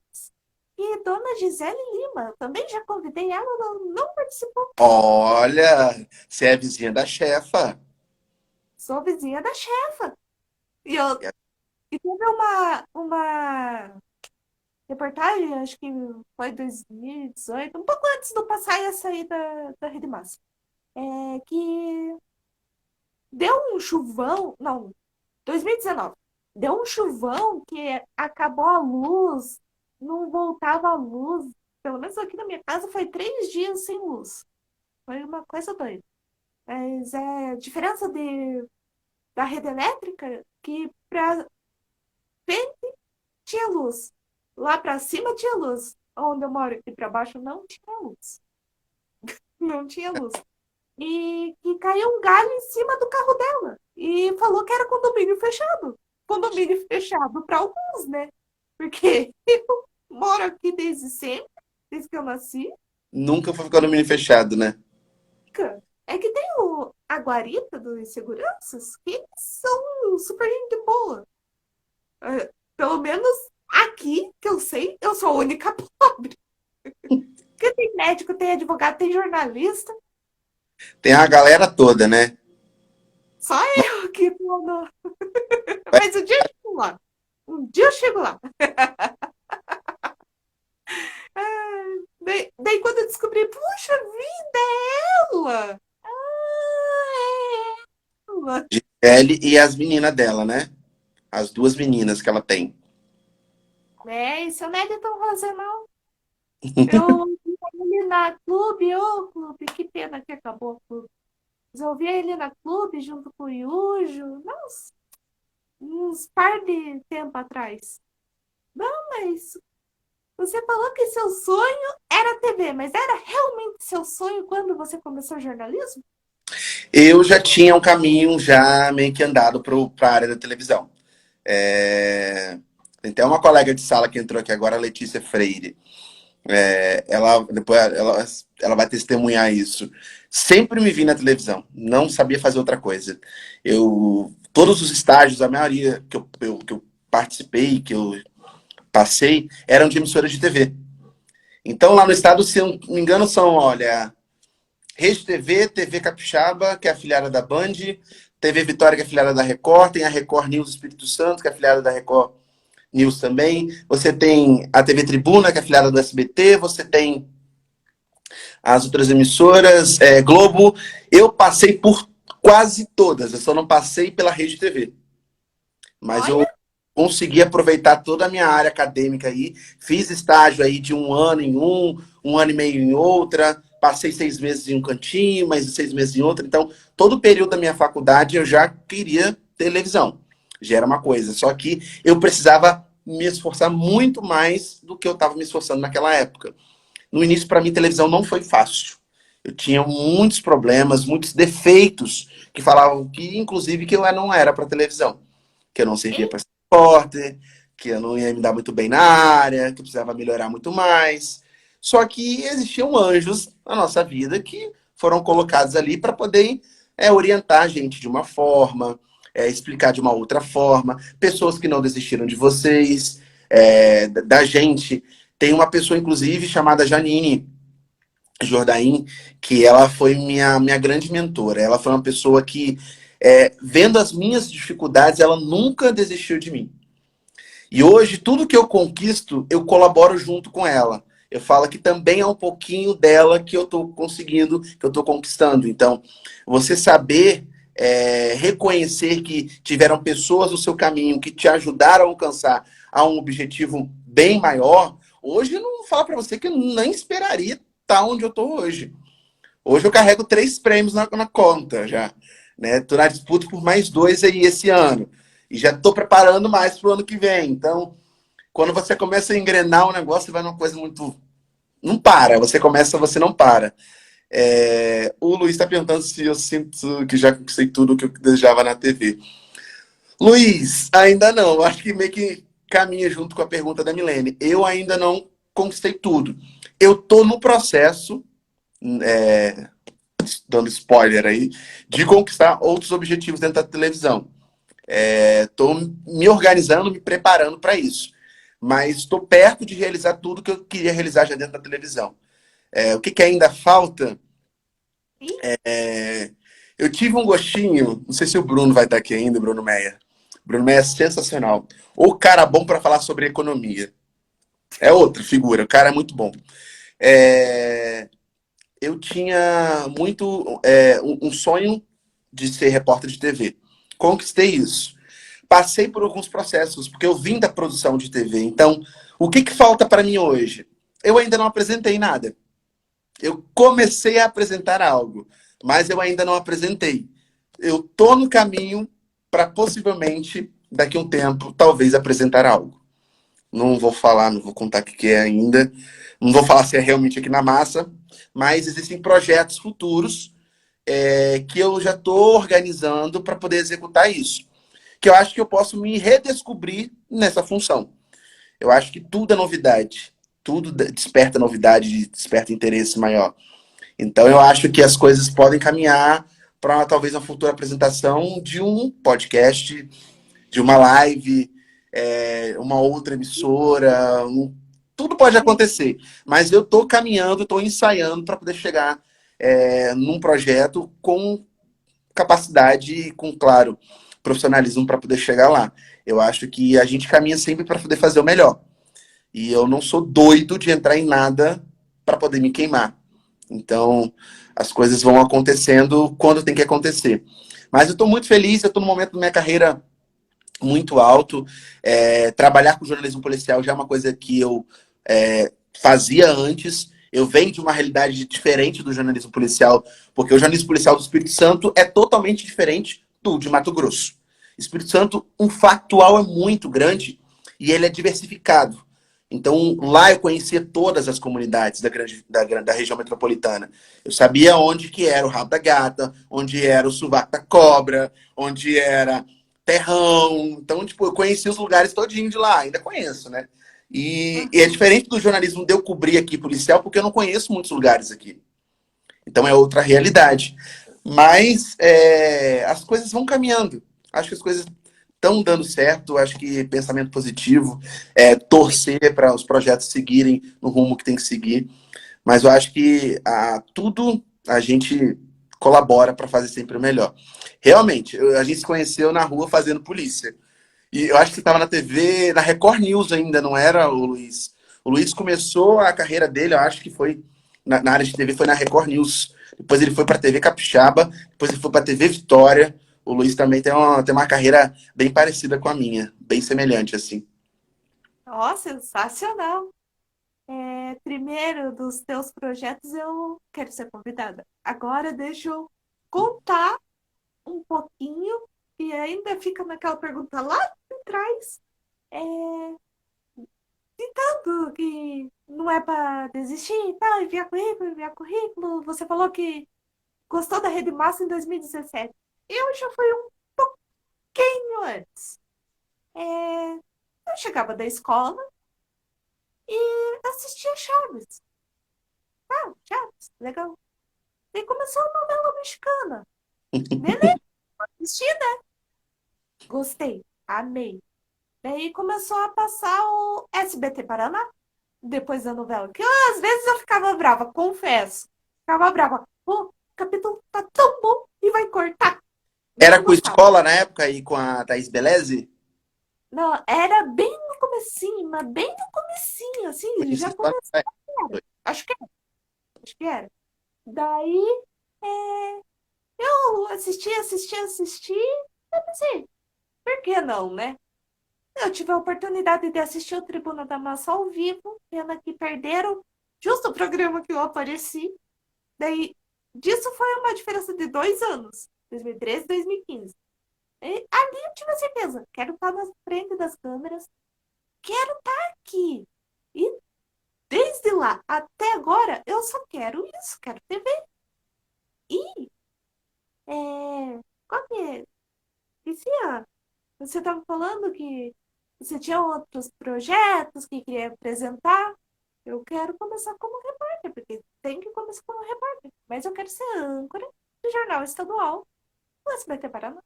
que Dona Gisele Lima. Também já convidei ela, não participou. Olha, você é vizinha da chefa. Sou vizinha da chefa. E, eu, e teve uma reportagem, acho que foi 2018, um pouco antes do passar e a sair da Rede Massa. Que deu um chuvão, não, 2019. Deu um chuvão que acabou a luz, não voltava a luz. Pelo menos aqui na minha casa foi 3 dias sem luz. Foi uma coisa doida. Mas é diferença da rede elétrica que pra frente tinha luz. Lá pra cima tinha luz. Onde eu moro aqui pra baixo não tinha luz. Não tinha luz. E que caiu um galho em cima do carro dela. E falou que era condomínio fechado. Condomínio fechado para alguns, né? Porque eu moro aqui desde sempre, desde que eu nasci. Nunca foi ficar no mini fechado, né? É que tem a guarita dos seguranças que são super gente boa. Pelo menos aqui, que eu sei, eu sou a única pobre. Porque tem médico, tem advogado, tem jornalista. Tem a galera toda, né? Só eu que não. Mas um dia eu chego lá. Um dia eu chego lá. Daí quando eu descobri, puxa vida, é ela! É ela! Gisele e as meninas dela, né? As duas meninas que ela tem. Isso não é de tão rosa, não. Eu vi ele na clube, ô clube, que pena que acabou o clube. Mas eu vi ele na clube junto com o Yujo, nossa, uns par de tempo atrás. Não, mas você falou que seu sonho era TV, mas era realmente seu sonho quando você começou jornalismo? Eu já tinha um caminho já meio que andado para a área da televisão. Tem até uma colega de sala que entrou aqui agora, a Letícia Freire. Ela vai testemunhar isso. Sempre me vi na televisão, não sabia fazer outra coisa. Todos os estágios, a maioria que eu participei, que eu passei, eram de emissoras de TV. Então, lá no estado, se eu não me engano, são, olha, Rede TV, TV Capixaba, que é afiliada da Band, TV Vitória, que é afiliada da Record, tem a Record News Espírito Santo, que é afiliada da Record News também. Você tem a TV Tribuna, que é afiliada do SBT, você tem as outras emissoras, Globo. Eu passei por quase todas, eu só não passei pela Rede TV. Mas eu Olha, consegui aproveitar toda a minha área acadêmica aí. Fiz estágio aí de um ano em um ano e meio em outra. Passei 6 meses em um cantinho, mais 6 meses em outro. Então, todo o período da minha faculdade eu já queria televisão. Já era uma coisa. Só que eu precisava me esforçar muito mais do que eu estava me esforçando naquela época. No início, para mim, televisão não foi fácil. Eu tinha muitos problemas, muitos defeitos que falavam que, inclusive, que eu não era para televisão, que eu não servia E para ser repórter, que eu não ia me dar muito bem na área, que eu precisava melhorar muito mais. Só que existiam anjos na nossa vida que foram colocados ali para poder orientar a gente de uma forma, explicar de uma outra forma, pessoas que não desistiram de vocês, da gente. Tem uma pessoa, inclusive, chamada Janine Jordaim, que ela foi minha grande mentora. Ela foi uma pessoa que, vendo as minhas dificuldades, ela nunca desistiu de mim. E hoje, tudo que eu conquisto, eu colaboro junto com ela. Eu falo que também é um pouquinho dela que eu estou conseguindo, que eu estou conquistando. Então, você saber reconhecer que tiveram pessoas no seu caminho que te ajudaram a alcançar a um objetivo bem maior, hoje eu não falo para você que eu nem esperaria estar onde eu estou hoje. Hoje eu carrego 3 prêmios na conta já. Né? Tô na disputa por mais 2 aí esse ano. E já estou preparando mais para o ano que vem. Então, quando você começa a engrenar o negócio, vai numa coisa muito. Não para. Você começa, você não para. O Luiz está perguntando se eu sinto que já conquistei tudo o que eu desejava na TV. Luiz, ainda não. Acho que meio que caminha junto com a pergunta da Milene. Eu ainda não conquistei tudo. Eu tô no processo, é, dando spoiler aí, de conquistar outros objetivos dentro da televisão. Estou me organizando, me preparando para isso. Mas estou perto de realizar tudo que eu queria realizar já dentro da televisão. O que ainda falta? É, eu tive um gostinho, não sei se o Bruno vai estar aqui ainda, o Bruno Meia. O Bruno Meia é sensacional. O cara bom para falar sobre economia. É outra figura, o cara é muito bom. Eu tinha muito um sonho de ser repórter de TV. Conquistei isso. Passei por alguns processos, porque eu vim da produção de TV. Então, o que falta para mim hoje? Eu ainda não apresentei nada. Eu comecei a apresentar algo, mas eu ainda não apresentei. Eu tô no caminho para possivelmente, daqui a um tempo, talvez apresentar algo. Não vou falar, não vou contar o que é ainda. Não vou falar se é realmente aqui na massa, mas existem projetos futuros que eu já estou organizando para poder executar isso. Que eu acho que eu posso me redescobrir nessa função. Eu acho que tudo é novidade. Tudo desperta novidade, desperta interesse maior. Então eu acho que as coisas podem caminhar para talvez uma futura apresentação de um podcast, de uma live, uma outra emissora. Tudo pode acontecer. Mas eu estou caminhando, estou ensaiando para poder chegar num projeto com capacidade e com, claro, profissionalismo para poder chegar lá. Eu acho que a gente caminha sempre para poder fazer o melhor. E eu não sou doido de entrar em nada para poder me queimar. Então, as coisas vão acontecendo quando tem que acontecer. Mas eu estou muito feliz, eu estou num momento da minha carreira muito alto. Trabalhar com jornalismo policial já é uma coisa que eu fazia antes. Eu venho de uma realidade diferente do jornalismo policial, porque o jornalismo policial do Espírito Santo é totalmente diferente do de Mato Grosso. Espírito Santo, um factual é muito grande e ele é diversificado. Então, lá eu conhecia todas as comunidades da região metropolitana. Eu sabia onde que era o Rabo da Gata, onde era o Sovaco da Cobra, onde era Terrão. Então, tipo, eu conheci os lugares todinho de lá, ainda conheço, né? E é diferente do jornalismo de eu cobrir aqui policial, porque eu não conheço muitos lugares aqui. Então é outra realidade. Mas as coisas vão caminhando. Acho que as coisas estão dando certo. Acho que pensamento positivo, torcer para os projetos seguirem no rumo que tem que seguir. Mas eu acho que tudo a gente colabora para fazer sempre o melhor. Realmente, a gente se conheceu na rua fazendo polícia. E eu acho que você estava na TV, na Record News ainda, não era, o Luiz? O Luiz começou a carreira dele, eu acho que foi na área de TV, foi na Record News. Depois ele foi para a TV Capixaba, depois ele foi para a TV Vitória. O Luiz também tem uma carreira bem parecida com a minha, bem semelhante, assim. ó, sensacional. Primeiro dos teus projetos eu quero ser convidada. Agora deixa eu contar um pouquinho e ainda fica naquela pergunta lá atrás. É, tanto que não é pra desistir e tal, enviar currículo. Você falou que gostou da Rede Massa em 2017. Eu já fui um pouquinho antes. É, eu chegava da escola e assistia Chaves. Ah, Chaves, legal. E começou a novela mexicana. Beleza, assisti, né? Gostei, amei. Daí começou a passar o SBT Paraná, depois da novela. Que às vezes eu ficava brava, confesso. Ficava brava. Pô, o capítulo tá tão bom e vai cortar. Era Não com gostava. escola na época e com a Thaís Beleze? Não, era bem no comecinho, mas bem no comecinho, assim, Conheci já só. começou. Acho que era, acho que era. Daí, é, eu assisti. Eu pensei, por que não, né? Eu tive a oportunidade de assistir o Tribuna da Massa ao vivo, pena que perderam justo o programa que eu apareci. Daí, disso foi uma diferença de 2 anos, 2013 e 2015. E ali eu tive a certeza, quero estar na frente das câmeras, quero estar aqui. E desde lá até agora, eu só quero isso, quero TV. E, qual que é? Vicia, você estava falando que você tinha outros projetos que queria apresentar. Eu quero começar como repórter, porque tem que começar como repórter. Mas eu quero ser âncora do jornal estadual do SBT Paraná.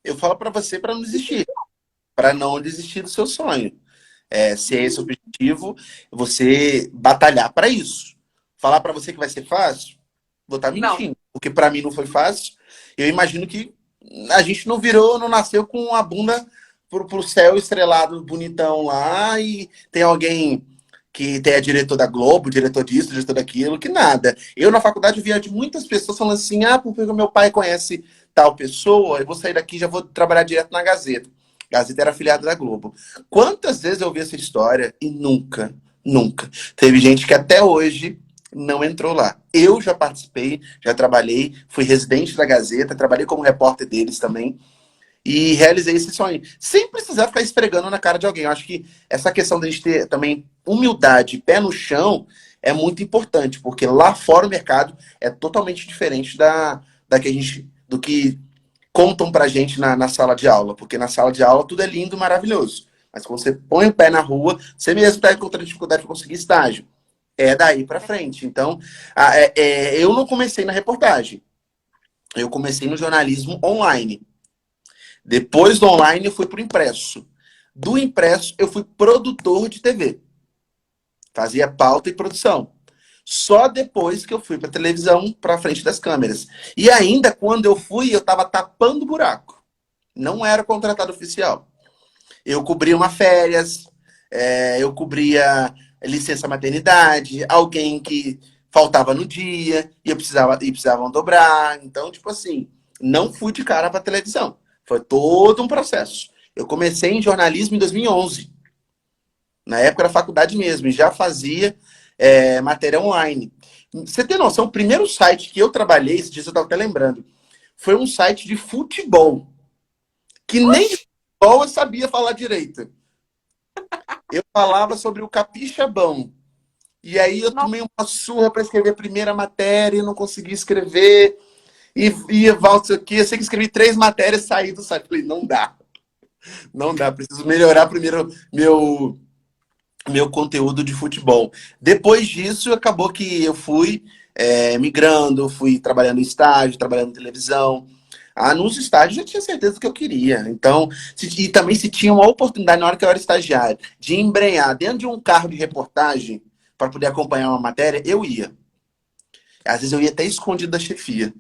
Eu falo pra você pra não desistir, pra não desistir do seu sonho. Se é esse o objetivo, você batalhar pra isso. Falar pra você que vai ser fácil, vou estar Não. mentindo, porque pra mim não foi fácil. Eu imagino que a gente não virou, não nasceu com a bunda pro céu estrelado bonitão lá e tem alguém que é diretor da Globo, diretor disso, diretor daquilo, que nada. Eu na faculdade via de muitas pessoas falando assim, porque o meu pai conhece tal pessoa, eu vou sair daqui e já vou trabalhar direto na Gazeta. Gazeta era afiliada da Globo. Quantas vezes eu vi essa história e nunca, nunca. Teve gente que até hoje não entrou lá. Eu já participei, já trabalhei, fui residente da Gazeta, trabalhei como repórter deles também e realizei esse sonho. Sem precisar ficar esfregando na cara de alguém. Eu acho que essa questão de a gente ter também humildade, pé no chão, é muito importante, porque lá fora o mercado é totalmente diferente da que a gente, do que contam pra gente na sala de aula. Porque na sala de aula tudo é lindo, maravilhoso. Mas quando você põe o pé na rua, você mesmo está encontrando dificuldade para conseguir estágio. É daí para frente. Então, eu não comecei na reportagem. Eu comecei no jornalismo online. Depois do online, eu fui para o impresso. Do impresso, eu fui produtor de TV. Fazia pauta e produção. Só depois que eu fui para televisão, para frente das câmeras. E ainda quando eu fui, eu estava tapando buraco. Não era contratado oficial. Eu cobria uma férias, eu cobria licença maternidade, alguém que faltava no dia e precisavam dobrar. Então, tipo assim, não fui de cara para televisão. Foi todo um processo. Eu comecei em jornalismo em 2011. Na época era faculdade mesmo, e já fazia matéria online. Você tem noção, o primeiro site que eu trabalhei, esse dia eu estava até lembrando, foi um site de futebol. Que nem de Oxi! futebol eu sabia falar direito. Eu falava sobre o capixabão. E aí eu Nossa, tomei uma surra para escrever a primeira matéria e não consegui escrever. E ia volta aqui, eu sei que escrevi 3 matérias, saí do site. Falei, não dá. Não dá, preciso melhorar primeiro meu conteúdo de futebol. Depois disso, acabou que eu fui migrando, fui trabalhando em estágio, trabalhando em televisão. Nos estágios eu tinha certeza do que eu queria. Então, e também se tinha uma oportunidade na hora que eu era estagiário de embrenhar dentro de um carro de reportagem para poder acompanhar uma matéria, eu ia. Às vezes eu ia até escondido da chefia.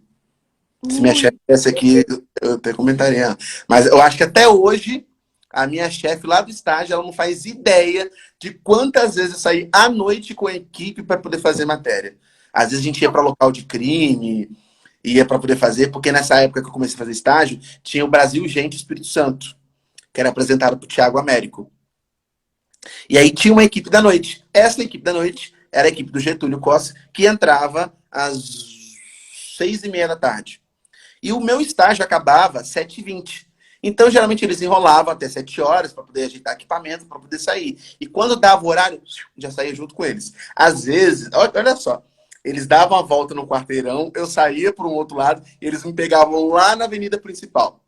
Se minha chefe muito. tivesse aqui, eu até comentaria. Mas eu acho que até hoje, a minha chefe lá do estágio, ela não faz ideia de quantas vezes eu saí à noite com a equipe para poder fazer matéria. Às vezes a gente ia para local de crime, ia para poder fazer, porque nessa época que eu comecei a fazer estágio, tinha o Brasil Gente Espírito Santo, que era apresentado por Thiago Américo. E aí tinha uma equipe da noite. Essa equipe da noite era a equipe do Getúlio Costa, que entrava às 6h30 da tarde. E o meu estágio acabava às 7h20. Então, geralmente, eles enrolavam até 7 horas para poder ajeitar equipamento, para poder sair. E quando dava o horário, já saía junto com eles. Às vezes, olha só, eles davam a volta no quarteirão, eu saía para um outro lado, e eles me pegavam lá na avenida principal,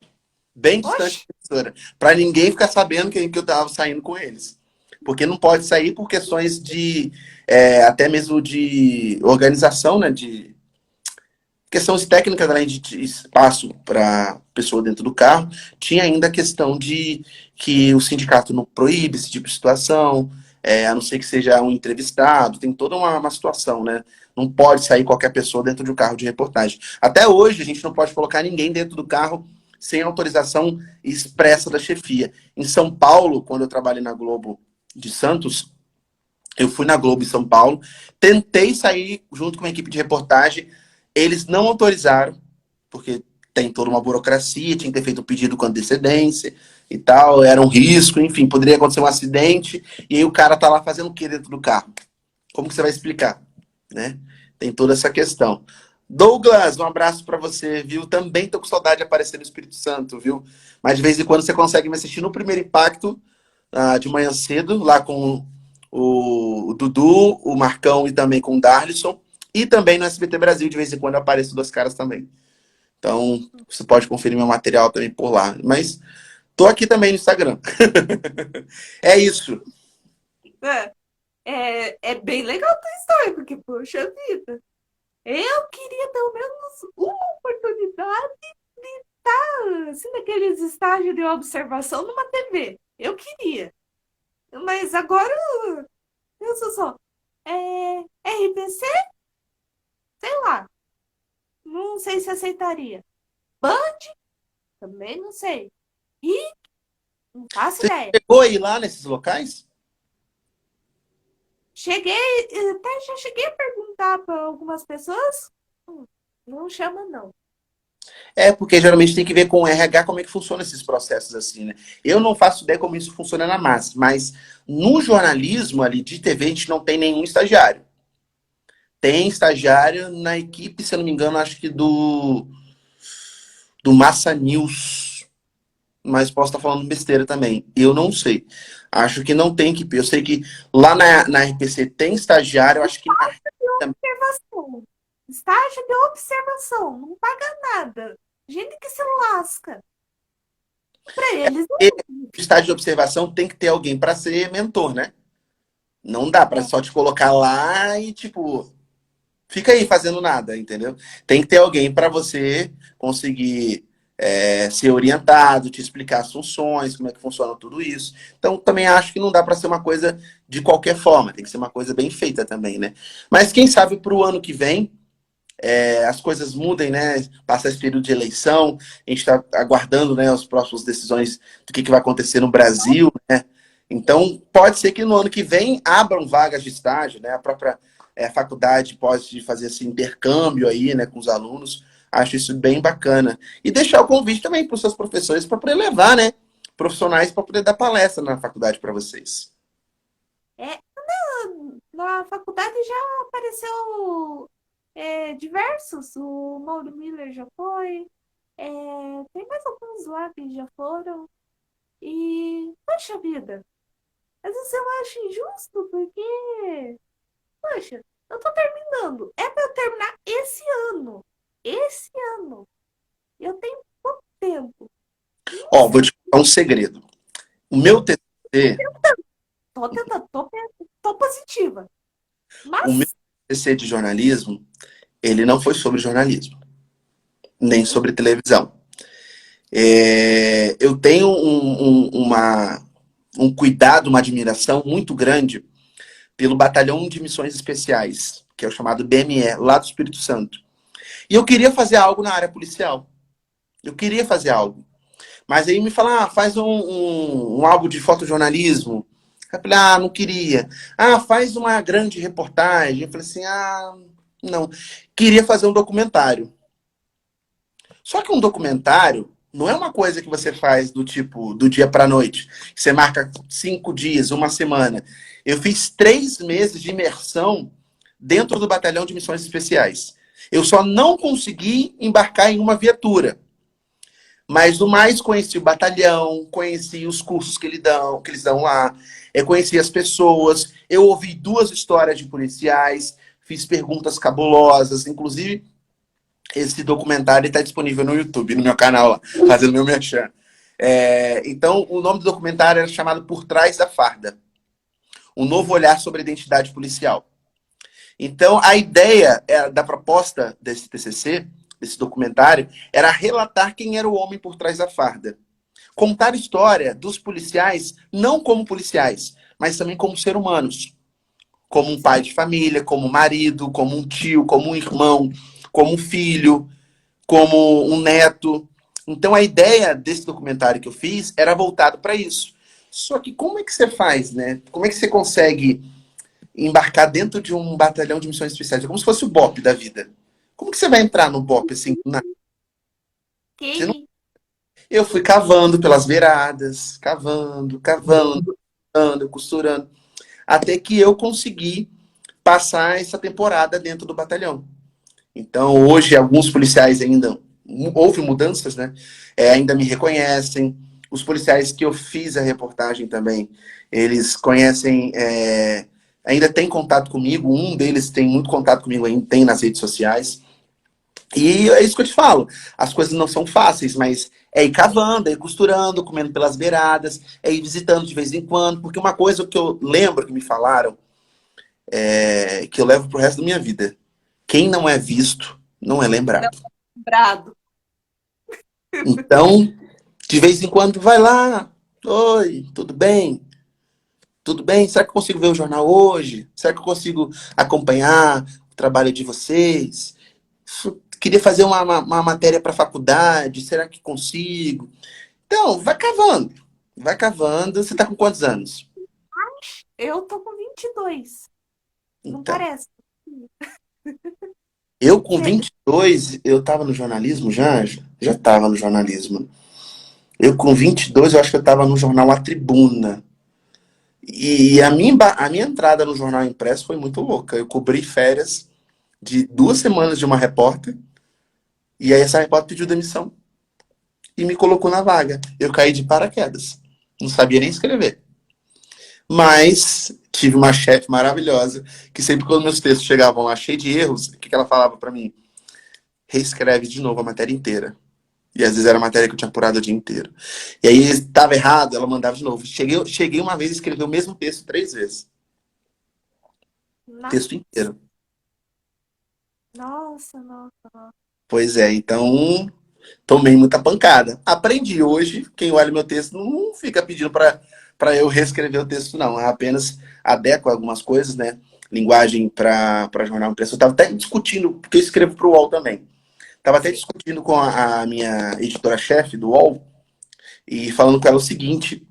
bem distante Oxe, da emissora, para ninguém ficar sabendo que eu estava saindo com eles. Porque não pode sair por questões de, até mesmo de organização, né, de questões técnicas, além de espaço para pessoa dentro do carro, tinha ainda a questão de que o sindicato não proíbe esse tipo de situação, a não ser que seja um entrevistado, tem toda uma situação, né? Não pode sair qualquer pessoa dentro de um carro de reportagem. Até hoje, a gente não pode colocar ninguém dentro do carro sem autorização expressa da chefia. Em São Paulo, quando eu trabalhei na Globo de Santos, eu fui na Globo em São Paulo, tentei sair junto com uma equipe de reportagem, eles não autorizaram, porque tem toda uma burocracia, tinha que ter feito um pedido com antecedência e tal, era um risco, enfim, poderia acontecer um acidente, e aí o cara tá lá fazendo o que dentro do carro? Como que você vai explicar? Né? Tem toda essa questão. Douglas, um abraço para você, viu? Também tô com saudade de aparecer no Espírito Santo, viu? Mas de vez em quando você consegue me assistir no Primeiro Impacto, de manhã cedo, lá com o Dudu, o Marcão e também com o Darlison. E também no SBT Brasil, de vez em quando apareço duas caras também. Então, você pode conferir meu material também por lá. Mas tô aqui também no Instagram. É isso. é, é bem legal a tua história, porque, poxa vida, eu queria pelo menos uma oportunidade de estar, assim, naqueles estágios de observação numa TV. Eu queria. Mas agora, pensa só, RBC, sei lá, não sei se aceitaria. Band, também não sei. E não faço Você ideia. chegou aí lá nesses locais? Cheguei, até já cheguei a perguntar para algumas pessoas. Não chama, não. É, porque geralmente tem que ver com o RH como é que funciona esses processos assim, né? Eu não faço ideia como isso funciona na massa, mas no jornalismo ali de TV a gente não tem nenhum estagiário. Tem estagiário na equipe, se eu não me engano, acho que do Massa News, mas posso estar falando besteira também. Eu não sei. Acho que não tem equipe. Eu sei que lá na RPC tem estagiário, eu acho que na Observação. Estágio de observação. Não paga nada. Gente que se lasca. Para eles, e no estágio de observação tem que ter alguém para ser mentor, né? Não dá para não. só te colocar lá e, tipo, fica aí fazendo nada, entendeu? Tem que ter alguém para você conseguir ser orientado, te explicar as funções, como é que funciona tudo isso. Então, também acho que não dá para ser uma coisa de qualquer forma, tem que ser uma coisa bem feita também, né? Mas quem sabe para o ano que vem as coisas mudem, né? Passa esse período de eleição, a gente está aguardando, né, as próximas decisões do que vai acontecer no Brasil, né? Então, pode ser que no ano que vem abram vagas de estágio, né? A própria faculdade pode fazer esse intercâmbio aí, né, com os alunos. Acho isso bem bacana. E deixar o convite também para os seus professores para poder levar, né, profissionais para poder dar palestra na faculdade para vocês. É, na faculdade já apareceu diversos. O Mauro Miller já foi. Tem mais alguns lá que já foram. E, poxa vida, às vezes eu acho injusto, porque, poxa, eu tô terminando. É pra eu terminar esse ano. Esse ano. Eu tenho pouco tempo. Não Ó, vou sei. te contar um segredo. O meu TCC, Tô tentando, tô positiva. o meu Mas, TCC de jornalismo, ele não foi sobre jornalismo, nem sobre televisão. Eu tenho um cuidado, uma admiração muito grande pelo Batalhão de Missões Especiais, que é o chamado BME, lá do Espírito Santo. E eu queria fazer algo na área policial. Eu queria fazer algo. Mas aí me fala, faz um álbum de fotojornalismo. Eu falei, não queria. Faz uma grande reportagem. Eu falei assim, não. Queria fazer um documentário. Só que um documentário não é uma coisa que você faz do tipo, do dia para noite. Você marca 5 dias, uma semana. Eu fiz 3 meses de imersão dentro do Batalhão de Missões Especiais. Eu só não consegui embarcar em uma viatura. Mas do mais, conheci o batalhão, conheci os cursos que eles dão lá, conheci as pessoas, eu ouvi duas histórias de policiais, fiz perguntas cabulosas, inclusive esse documentário está disponível no YouTube, no meu canal lá, fazendo meu merchan. Então, o nome do documentário era chamado Por Trás da Farda, um novo olhar sobre a identidade policial. Então, a ideia da proposta desse TCC, desse documentário, era relatar quem era o homem por trás da farda. Contar a história dos policiais, não como policiais, mas também como seres humanos. Como um pai de família, como um marido, como um tio, como um irmão, como um filho, como um neto. Então, a ideia desse documentário que eu fiz era voltado para isso. Só que como é que você faz, né? Como é que você consegue embarcar dentro de um batalhão de missões especiais? É como se fosse o BOP da vida. Como que você vai entrar no BOP assim? Não... QI. Eu fui cavando pelas beiradas, cavando, cavando, costurando, costurando, até que eu consegui passar essa temporada dentro do batalhão. Então, hoje, alguns policiais ainda, houve mudanças, né? Ainda me reconhecem. Os policiais que eu fiz a reportagem também, eles conhecem, ainda tem contato comigo. Um deles tem muito contato comigo, ainda tem nas redes sociais. E é isso que eu te falo. As coisas não são fáceis, mas é ir cavando, é ir costurando, comendo pelas beiradas, é ir visitando de vez em quando. Porque uma coisa que eu lembro que me falaram, que eu levo pro resto da minha vida. Quem não é visto, não é Não, lembrado. brado. Então, de vez em quando, vai lá. Oi, tudo bem? Tudo bem? Será que eu consigo ver o jornal hoje? Será que eu consigo acompanhar o trabalho de vocês? Queria fazer uma matéria para a faculdade. Será que consigo? Então, vai cavando. Vai cavando. Você está com quantos anos? Eu tô com 22. Não Então, parece. eu com Você- 22, eu estava no jornalismo já? Já estava no jornalismo. Eu com 22, eu acho que eu estava no jornal A Tribuna. E a minha entrada no jornal impresso foi muito louca. Eu cobri férias de 2 semanas de uma repórter, e aí essa repórter pediu demissão e me colocou na vaga. Eu caí de paraquedas. Não sabia nem escrever. Mas tive uma chefe maravilhosa que sempre quando meus textos chegavam lá cheios de erros, o que que ela falava para mim? Reescreve de novo a matéria inteira. E às vezes era a matéria que eu tinha apurado o dia inteiro. E aí estava errado, ela mandava de novo. Cheguei uma vez e escrevi o mesmo texto 3 vezes. na- Texto inteiro. Nossa, nossa, nossa. Pois é, então tomei muita pancada. Aprendi hoje, quem olha meu texto não fica pedindo para eu reescrever o texto, não. Eu apenas adequo algumas coisas, né? Linguagem para jornal impresso. Eu estava até discutindo, porque eu escrevo para o UOL também. Estava até Sim. discutindo com a minha editora-chefe do UOL e falando com ela o seguinte: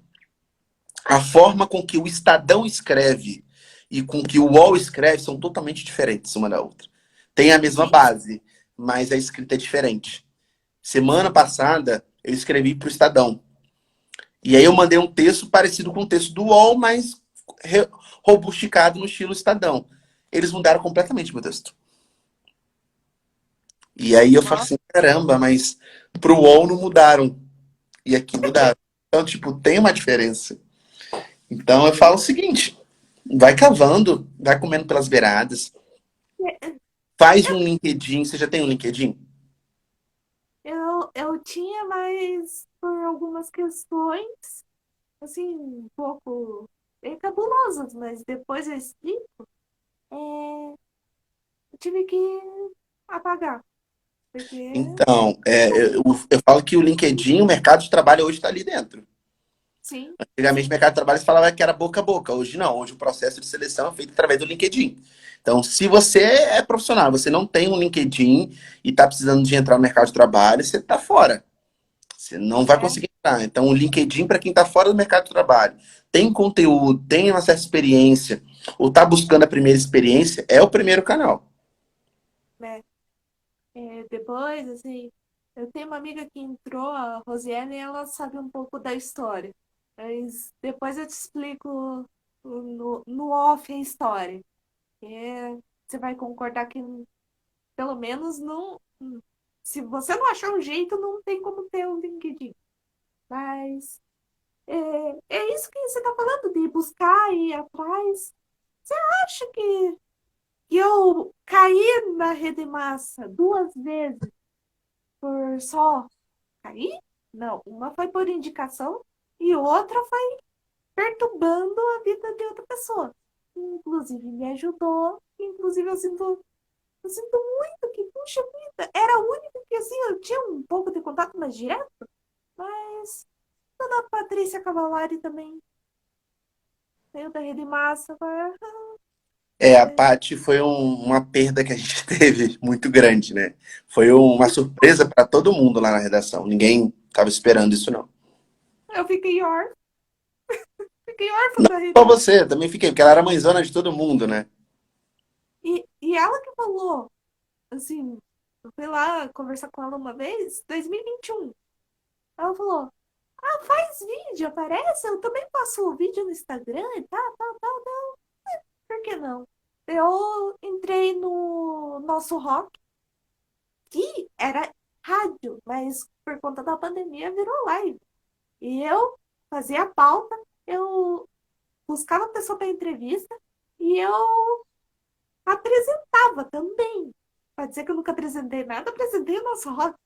a forma com que o Estadão escreve e com que o UOL escreve são totalmente diferentes uma da outra. Tem a mesma Sim, base, mas a escrita é diferente. Semana sim. passada, eu escrevi para o Estadão. E aí eu mandei um texto parecido com o texto do UOL, mas robusticado no estilo Estadão. Eles mudaram completamente meu texto. E aí eu falo Nossa, assim, caramba, mas pro UOL não mudaram. E aqui mudaram. Então, tipo, tem uma diferença. Então eu falo o seguinte, vai cavando, vai comendo pelas beiradas, faz um LinkedIn. Você já tem um LinkedIn? eu tinha, mas por algumas questões, assim, um pouco cabulosas, mas depois eu explico, eu tive que apagar, porque, Então, eu falo que o LinkedIn, o mercado de trabalho hoje está ali dentro. sim, Antigamente, o sim, mercado de trabalho se falava que era boca a boca. Hoje não. Hoje o processo de seleção é feito através do LinkedIn. Então, se você é profissional, você não tem um LinkedIn e está precisando de entrar no mercado de trabalho, você está fora. Você não vai é, conseguir entrar. Então, o LinkedIn, para quem está fora do mercado de trabalho, tem conteúdo, tem uma certa experiência, ou está buscando a primeira experiência, é o primeiro canal. né? Depois, assim, eu tenho uma amiga que entrou, a Rosiane, e ela sabe um pouco da história. Mas depois eu te explico no off a história. Você vai concordar que, pelo menos, não. Se você não achar um jeito, não tem como ter um LinkedIn. Mas é isso que você está falando, de buscar e ir atrás. Você acha que eu caí na rede massa 2 vezes por só cair? Não, uma foi por indicação e outra foi perturbando a vida de outra pessoa. Inclusive me ajudou, inclusive eu sinto muito que, puxa vida, era a única que assim, eu tinha um pouco de contato mais direto, mas toda a Patrícia Cavalari também saiu da rede massa. A Paty foi uma perda que a gente teve muito grande, né? Foi uma surpresa para todo mundo lá na redação. Ninguém estava esperando isso, não. Eu fiquei órfã Não da rede só massa. você, também fiquei, porque ela era mãezona de todo mundo, né? E ela que falou, assim, eu fui lá conversar com ela uma vez, 2021. Ela falou, faz vídeo, aparece, eu também faço vídeo no Instagram e tal, tal, tal, tal. Por que não? Eu entrei no nosso rock, que era rádio, mas por conta da pandemia virou live. E eu fazia a pauta, eu buscava a pessoa para entrevista e eu apresentava também. Pode dizer que eu nunca apresentei nada, apresentei o nosso rock.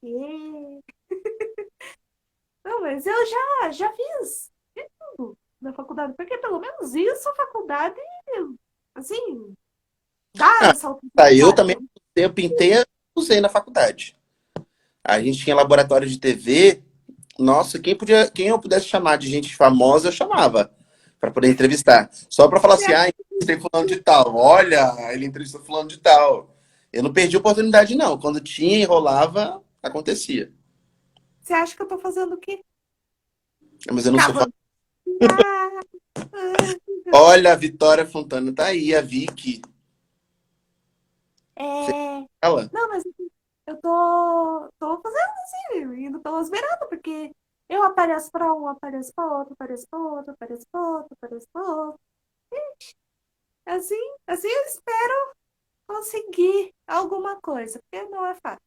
Não, mas eu já fiz de tudo na faculdade, porque pelo menos isso a faculdade, assim, dá Ah, essa tá, eu oportunidade. também, o tempo inteiro, usei na faculdade. A gente tinha laboratório de TV. Nossa, quem eu pudesse chamar de gente famosa, eu chamava para poder entrevistar. Só para falar assim, entrevistei fulano de tal. Olha, ele entrevistou fulano de tal. Eu não perdi a oportunidade, não. Quando tinha e rolava, acontecia. Você acha que eu tô fazendo o quê? Mas eu não sou famosa. Cavando. Ah, Olha, a Vitória Fontana tá aí, a Vicky. Você é... fala? Não, mas eu tô fazendo assim, indo pelas beiradas, porque eu apareço pra um, apareço pra outro, apareço pra outro, apareço pra outro, apareço pra outro. Assim, assim eu espero conseguir alguma coisa, porque não é fácil.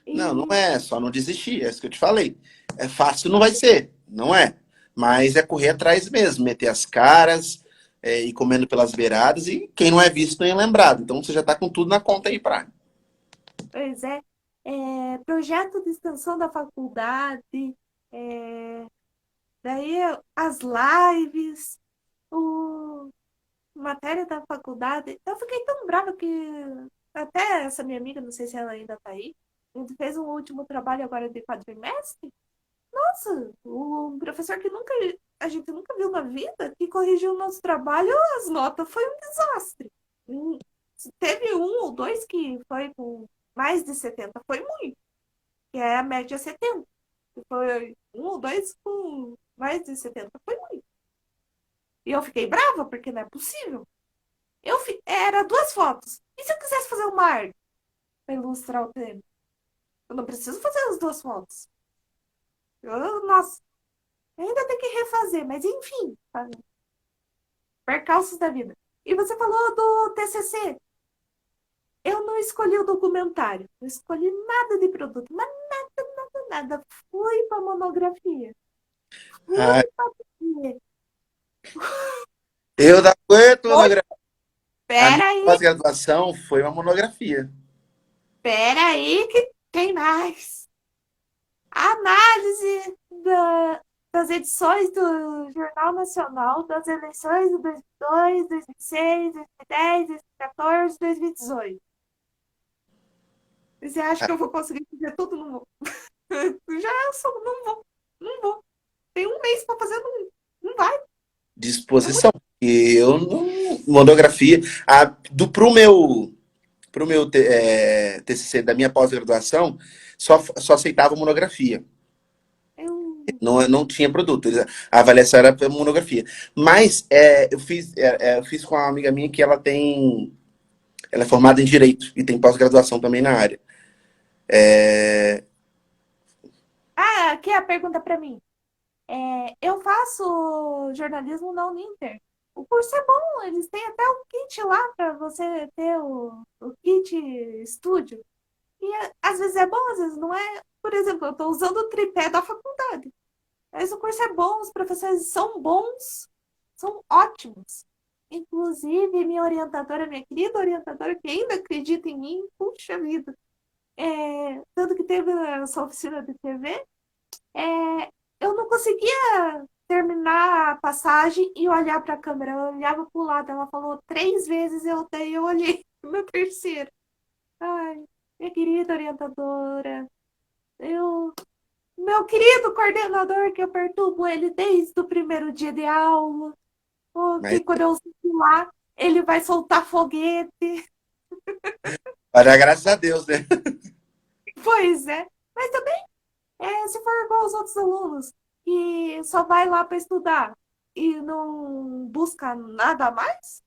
Não, não E é. Só não desistir. É isso que eu te falei. É fácil, não vai ser. Não é. Mas é correr atrás mesmo. Meter as caras, ir comendo pelas beiradas. E quem não é visto nem é lembrado. Então você já tá com tudo na conta aí, pra. pois projeto de extensão da faculdade, é, daí as lives, o matéria da faculdade. Eu fiquei tão brava que até essa minha amiga, não sei se ela ainda tá aí, a gente fez um último trabalho agora de quadrimestre. Nossa, o professor que a gente nunca viu na vida, que corrigiu o nosso trabalho, as notas foi um desastre. Teve um ou dois que foi com mais de 70, foi muito, que é a média 70. Foi um ou dois com mais de 70, foi muito. E eu fiquei brava, porque não é possível. Era 2 fotos. E se eu quisesse fazer uma arte para ilustrar o tema? Eu não preciso fazer as 2 fotos. Nossa, ainda tem que refazer, mas enfim, percalços da vida. E você falou do TCC. Eu não escolhi o documentário, não escolhi nada de produto, mas nada, nada, nada. Fui para monografia. Ah, Fui para eu não aguento monografia. A minha Pera aí, pós-graduação foi uma monografia. pera aí que tem mais. Análise das edições do Jornal Nacional das eleições de 2002, 2006, 2010, 2014, 2018. Você acha que eu vou conseguir fazer tudo? Não vou. Já sou, não vou, não vou. Tem um mês para fazer, não, não vai. É muito. Disposição. E eu não. Monografia. Pro meu TCC da minha pós-graduação, só aceitava monografia. Eu, Não tinha produto. A avaliação era para monografia. Mas eu fiz com uma amiga minha que ela é formada em Direito e tem pós-graduação também na área. aqui é a pergunta para mim. Eu faço jornalismo na Uninter. O curso é bom, eles têm até um kit lá para você ter o kit estúdio. às vezes é bom, às vezes não é. Por exemplo, eu estou usando o tripé da faculdade. Mas o curso é bom, os professores são bons, são ótimos. Inclusive, minha orientadora, minha querida orientadora, que ainda acredita em mim, puxa vida. Tanto que teve essa oficina de TV, é, eu não conseguia terminar a passagem e olhar para a câmera. Eu olhava para o lado, ela falou 3 vezes, daí eu olhei na terceira. Ai, minha querida orientadora, eu meu querido coordenador, que eu perturbo ele desde o primeiro dia de aula, Mas, que quando eu sair lá, ele vai soltar foguete. olha, graças a Deus, né? Pois é. Mas também, se for igual aos outros alunos, que só vai lá para estudar e não busca nada a mais,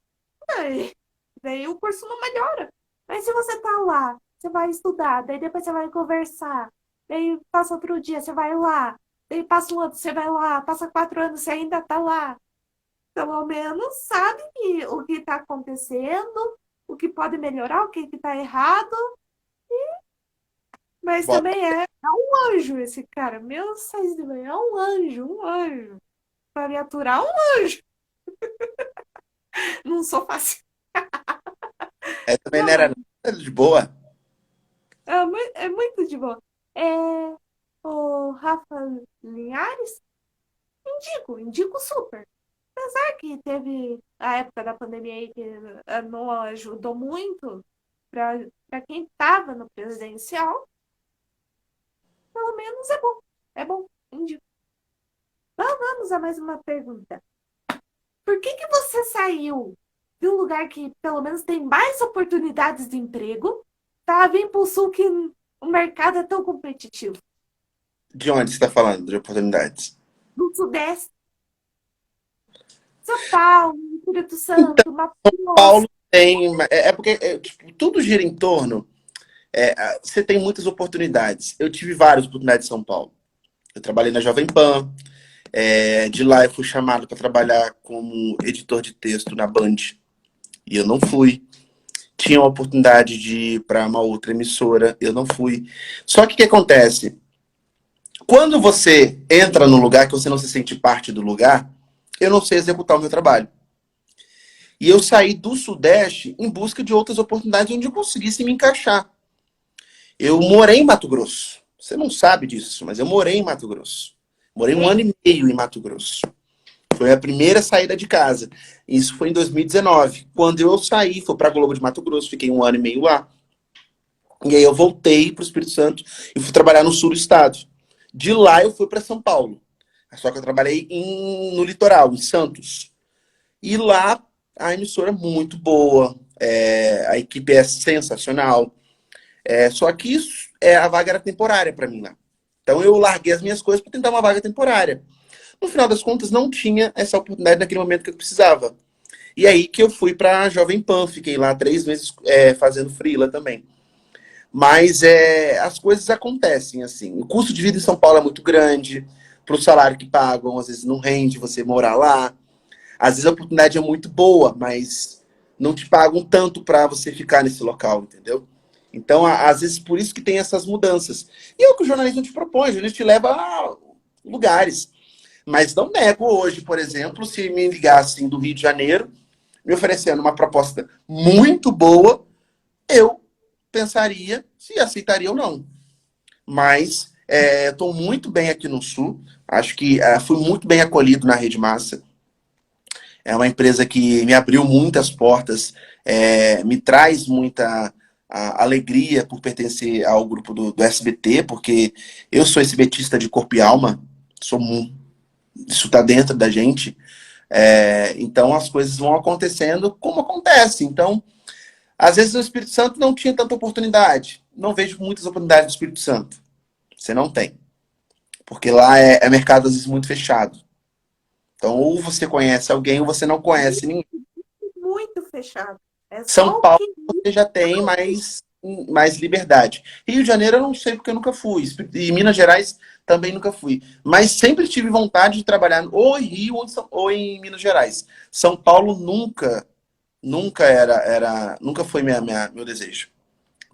daí, daí o curso não melhora. Mas se você tá lá, você vai estudar, daí depois você vai conversar, daí passa outro dia, você vai lá, daí passa um outro, você vai lá, passa 4 anos, você ainda tá lá. Pelo menos sabe o que está acontecendo, o que pode melhorar, o que está errado, mas Bota. também é um anjo esse cara. Meu 6 de manhã é um anjo. Para me aturar, um anjo. Não sou fácil. Também não Não, era mas nada de boa. é muito de boa. É, o Rafa Linhares, indico super. Apesar que teve a época da pandemia aí que não ajudou muito para quem estava no presidencial, pelo menos é bom. É bom. Indico. Vamos a mais uma pergunta. Por que você saiu de um lugar que pelo menos tem mais oportunidades de emprego para vir para o sul que o mercado é tão competitivo? De onde você está falando? De oportunidades? No Sudeste, São Paulo, Espírito Então, Santo, Mato Grosso. Paulo tem. É porque tipo, tudo gira em torno. Você tem muitas oportunidades. Eu tive várias oportunidades em São Paulo. Eu trabalhei na Jovem Pan. De lá eu fui chamado para trabalhar como editor de texto na Band. E eu não fui. Tinha a oportunidade de ir para uma outra emissora. Eu não fui. Só que o que acontece? Quando você entra num lugar que você não se sente parte do lugar, eu não sei executar o meu trabalho. E eu saí do Sudeste em busca de outras oportunidades onde eu conseguisse me encaixar. Eu morei em Mato Grosso. Você não sabe disso, mas eu morei em Mato Grosso. Morei um ano e meio em Mato Grosso. Foi a primeira saída de casa. Isso foi em 2019. Quando eu saí, fui para a Globo de Mato Grosso, fiquei um ano e meio lá. E aí eu voltei para o Espírito Santo e fui trabalhar no sul do estado. De lá eu fui para São Paulo. Só que eu trabalhei no litoral, em Santos. E lá a emissora é muito boa. A equipe é sensacional. Só que a vaga era temporária para mim lá. Então eu larguei as minhas coisas para tentar uma vaga temporária. No final das contas, não tinha essa oportunidade naquele momento que eu precisava. E aí que eu fui para a Jovem Pan, fiquei lá 3 meses fazendo freela também. Mas as coisas acontecem assim. O custo de vida em São Paulo é muito grande, para o salário que pagam, às vezes não rende você morar lá. Às vezes a oportunidade é muito boa, mas não te pagam tanto para você ficar nesse local, entendeu? Então, às vezes, por isso que tem essas mudanças. E é o que o jornalismo te propõe, o jornalismo te leva a lugares. Mas não nego hoje, por exemplo, se me ligassem do Rio de Janeiro, me oferecendo uma proposta muito boa, eu pensaria se aceitaria ou não. Mas estou muito bem aqui no Sul, acho que fui muito bem acolhido na Rede Massa. É uma empresa que me abriu muitas portas, me traz muita alegria por pertencer ao grupo do SBT, porque eu sou SBTista de corpo e alma, isso está dentro da gente. Então as coisas vão acontecendo como acontece. Então, às vezes o Espírito Santo não tinha tanta oportunidade. Não vejo muitas oportunidades no Espírito Santo. Você não tem. Porque lá é mercado, às vezes, muito fechado. Então, ou você conhece alguém ou você não conhece ninguém. Muito fechado. É São só o Paulo que. você já tem mais liberdade. Rio de Janeiro eu não sei porque eu nunca fui. E Minas Gerais também nunca fui. Mas sempre tive vontade de trabalhar ou em Rio ou em Minas Gerais. São Paulo nunca foi meu desejo.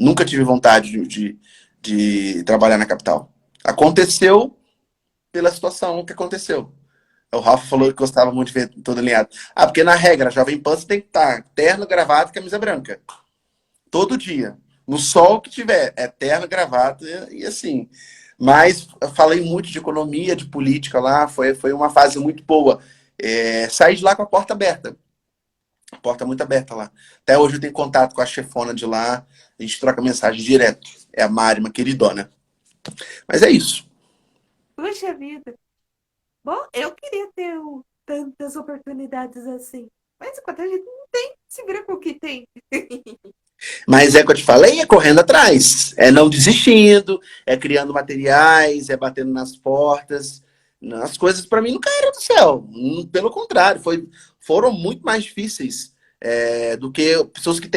Nunca tive vontade de trabalhar na capital. Aconteceu pela situação que aconteceu. O Rafa falou que gostava muito de ver todo alinhado. Ah, porque na regra, Jovem Pan você tem que estar terno, gravata e camisa branca. Todo dia. No sol que tiver, é terno, gravata e assim. Mas eu falei muito de economia, de política lá, foi uma fase muito boa. Saí de lá com a porta aberta. A porta muito aberta lá. Até hoje eu tenho contato com a chefona de lá, a gente troca mensagem direto. É a Mari, uma queridona. Mas é isso. Puxa vida. Bom, eu queria ter tantas oportunidades assim. Mas enquanto a gente não tem, se vira com o que tem. Mas é o que eu te falei, é correndo atrás. É não desistindo, é criando materiais, é batendo nas portas. As coisas para mim não caíram do céu. Pelo contrário, foram muito mais difíceis do que pessoas que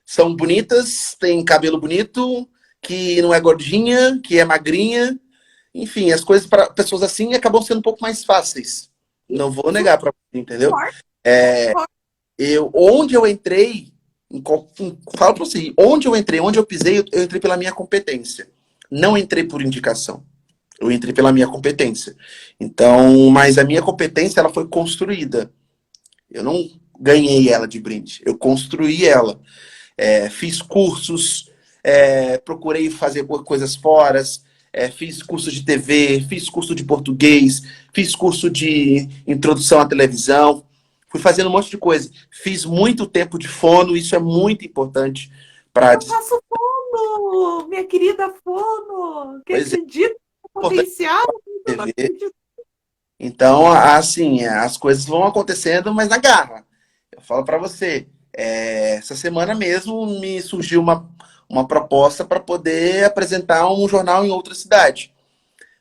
são bonitas, têm cabelo bonito, que não é gordinha, que é magrinha. Enfim, as coisas para pessoas assim acabam sendo um pouco mais fáceis. Não vou negar para você, entendeu? Concordo, É, concordo. onde eu entrei, falo para você, onde eu entrei, onde eu pisei, eu entrei pela minha competência. Não entrei por indicação. Eu entrei pela minha competência. Então, mas a minha competência, ela foi construída. Eu não ganhei ela de brinde. Eu construí ela. Fiz cursos, procurei fazer coisas fora, fiz curso de TV, fiz curso de português, fiz curso de introdução à televisão, fui fazendo um monte de coisa. Fiz muito tempo de fono, isso é muito importante para. Eu faço fono, minha querida fono, que Pois é, acredita no importante potencial. Eu não TV. acredito. Então, assim, as coisas vão acontecendo, mas na garra. Eu falo para você, essa semana mesmo me surgiu uma proposta para poder apresentar um jornal em outra cidade.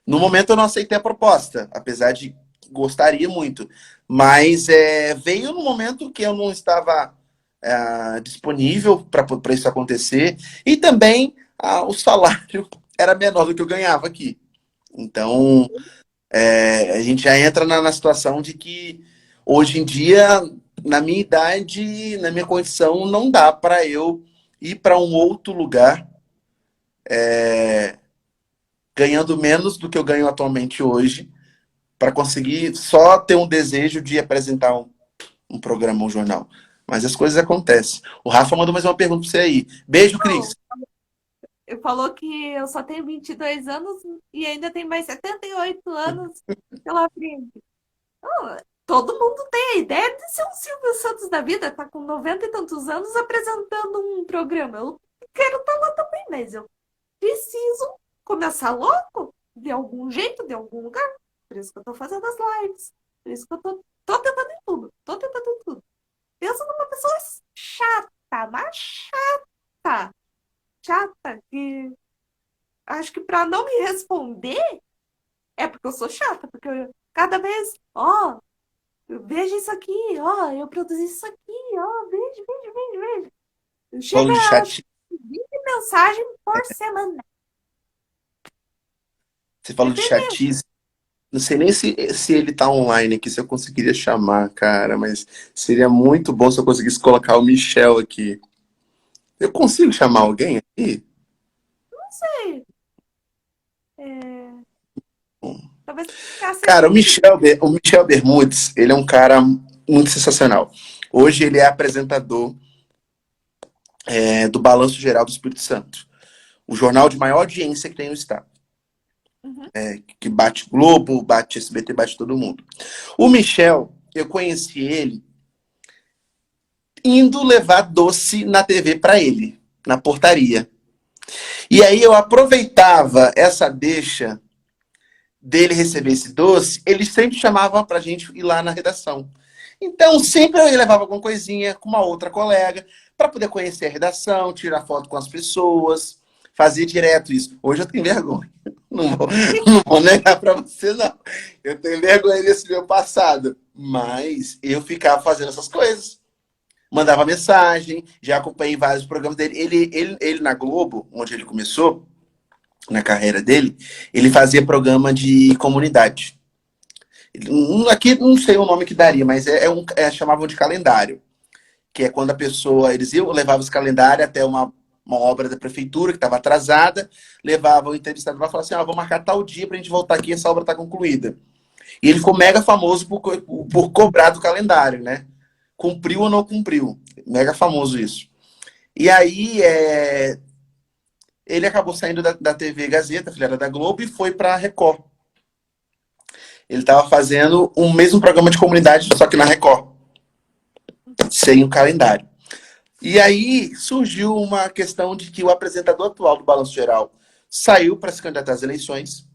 No momento eu não aceitei a proposta, apesar de gostaria muito. Mas veio no momento que eu não estava disponível para isso acontecer. E também o salário era menor do que eu ganhava aqui. Então, a gente já entra na situação de que hoje em dia, na minha idade, na minha condição, não dá para eu ir para um outro lugar ganhando menos do que eu ganho atualmente hoje, para conseguir só ter um desejo de apresentar um programa, um jornal. Mas as coisas acontecem. O Rafa mandou mais uma pergunta para você aí. Beijo, Cris. Ele falou que eu só tenho 22 anos e ainda tem mais 78 anos pela frente. Oh, todo mundo tem a ideia de ser um Silvio Santos da vida, tá com 90 e tantos anos apresentando um programa. Eu quero estar lá também, mas eu preciso começar logo, de algum jeito, de algum lugar. Por isso que eu tô fazendo as lives. Por isso que eu tô tentando em tudo. Tô tentando em tudo. Pensa numa pessoa chata, mas chata. Chata, que acho que pra não me responder é porque eu sou chata, porque cada vez, veja isso aqui, eu produzi isso aqui, veja. Chega Falando de a chat, 20 mensagens por semana. você falou de Dependendo. chatice. Não sei nem se ele tá online aqui, se eu conseguiria chamar, cara, mas seria muito bom se eu conseguisse colocar o Michel aqui. Eu consigo chamar alguém aqui? Não sei. Talvez ficasse Cara, o assistindo. Michel Bermudes, ele é um cara muito sensacional. Hoje ele é apresentador do Balanço Geral do Espírito Santo, o jornal de maior audiência que tem no estado. Uhum. Que bate Globo, bate SBT, bate todo mundo. O Michel, eu conheci ele indo levar doce na TV para ele, na portaria. E aí eu aproveitava essa deixa dele receber esse doce, ele sempre chamava pra gente ir lá na redação. Então, sempre eu levava alguma coisinha com uma outra colega para poder conhecer a redação, tirar foto com as pessoas, fazer direto isso. Hoje eu tenho vergonha. Não vou negar para você, não. Eu tenho vergonha desse meu passado. Mas eu ficava fazendo essas coisas. Mandava mensagem, já acompanhei vários programas dele. Ele na Globo, onde ele começou, na carreira dele, ele fazia programa de comunidade. Aqui não sei o nome que daria, mas chamavam de calendário, que é quando a pessoa, eles iam, levavam os calendários até uma uma obra da prefeitura que estava atrasada, levava o entrevistado lá e falava assim, vou marcar tal dia para a gente voltar aqui, essa obra está concluída. E ele ficou mega famoso por cobrar do calendário, né? Cumpriu ou não cumpriu. Mega famoso isso. E aí, ele acabou saindo da TV Gazeta, filha da Globo, e foi para a Record. Ele estava fazendo o mesmo programa de comunidade, só que na Record, sem o calendário. E aí surgiu uma questão de que o apresentador atual do Balanço Geral saiu para se candidatar às eleições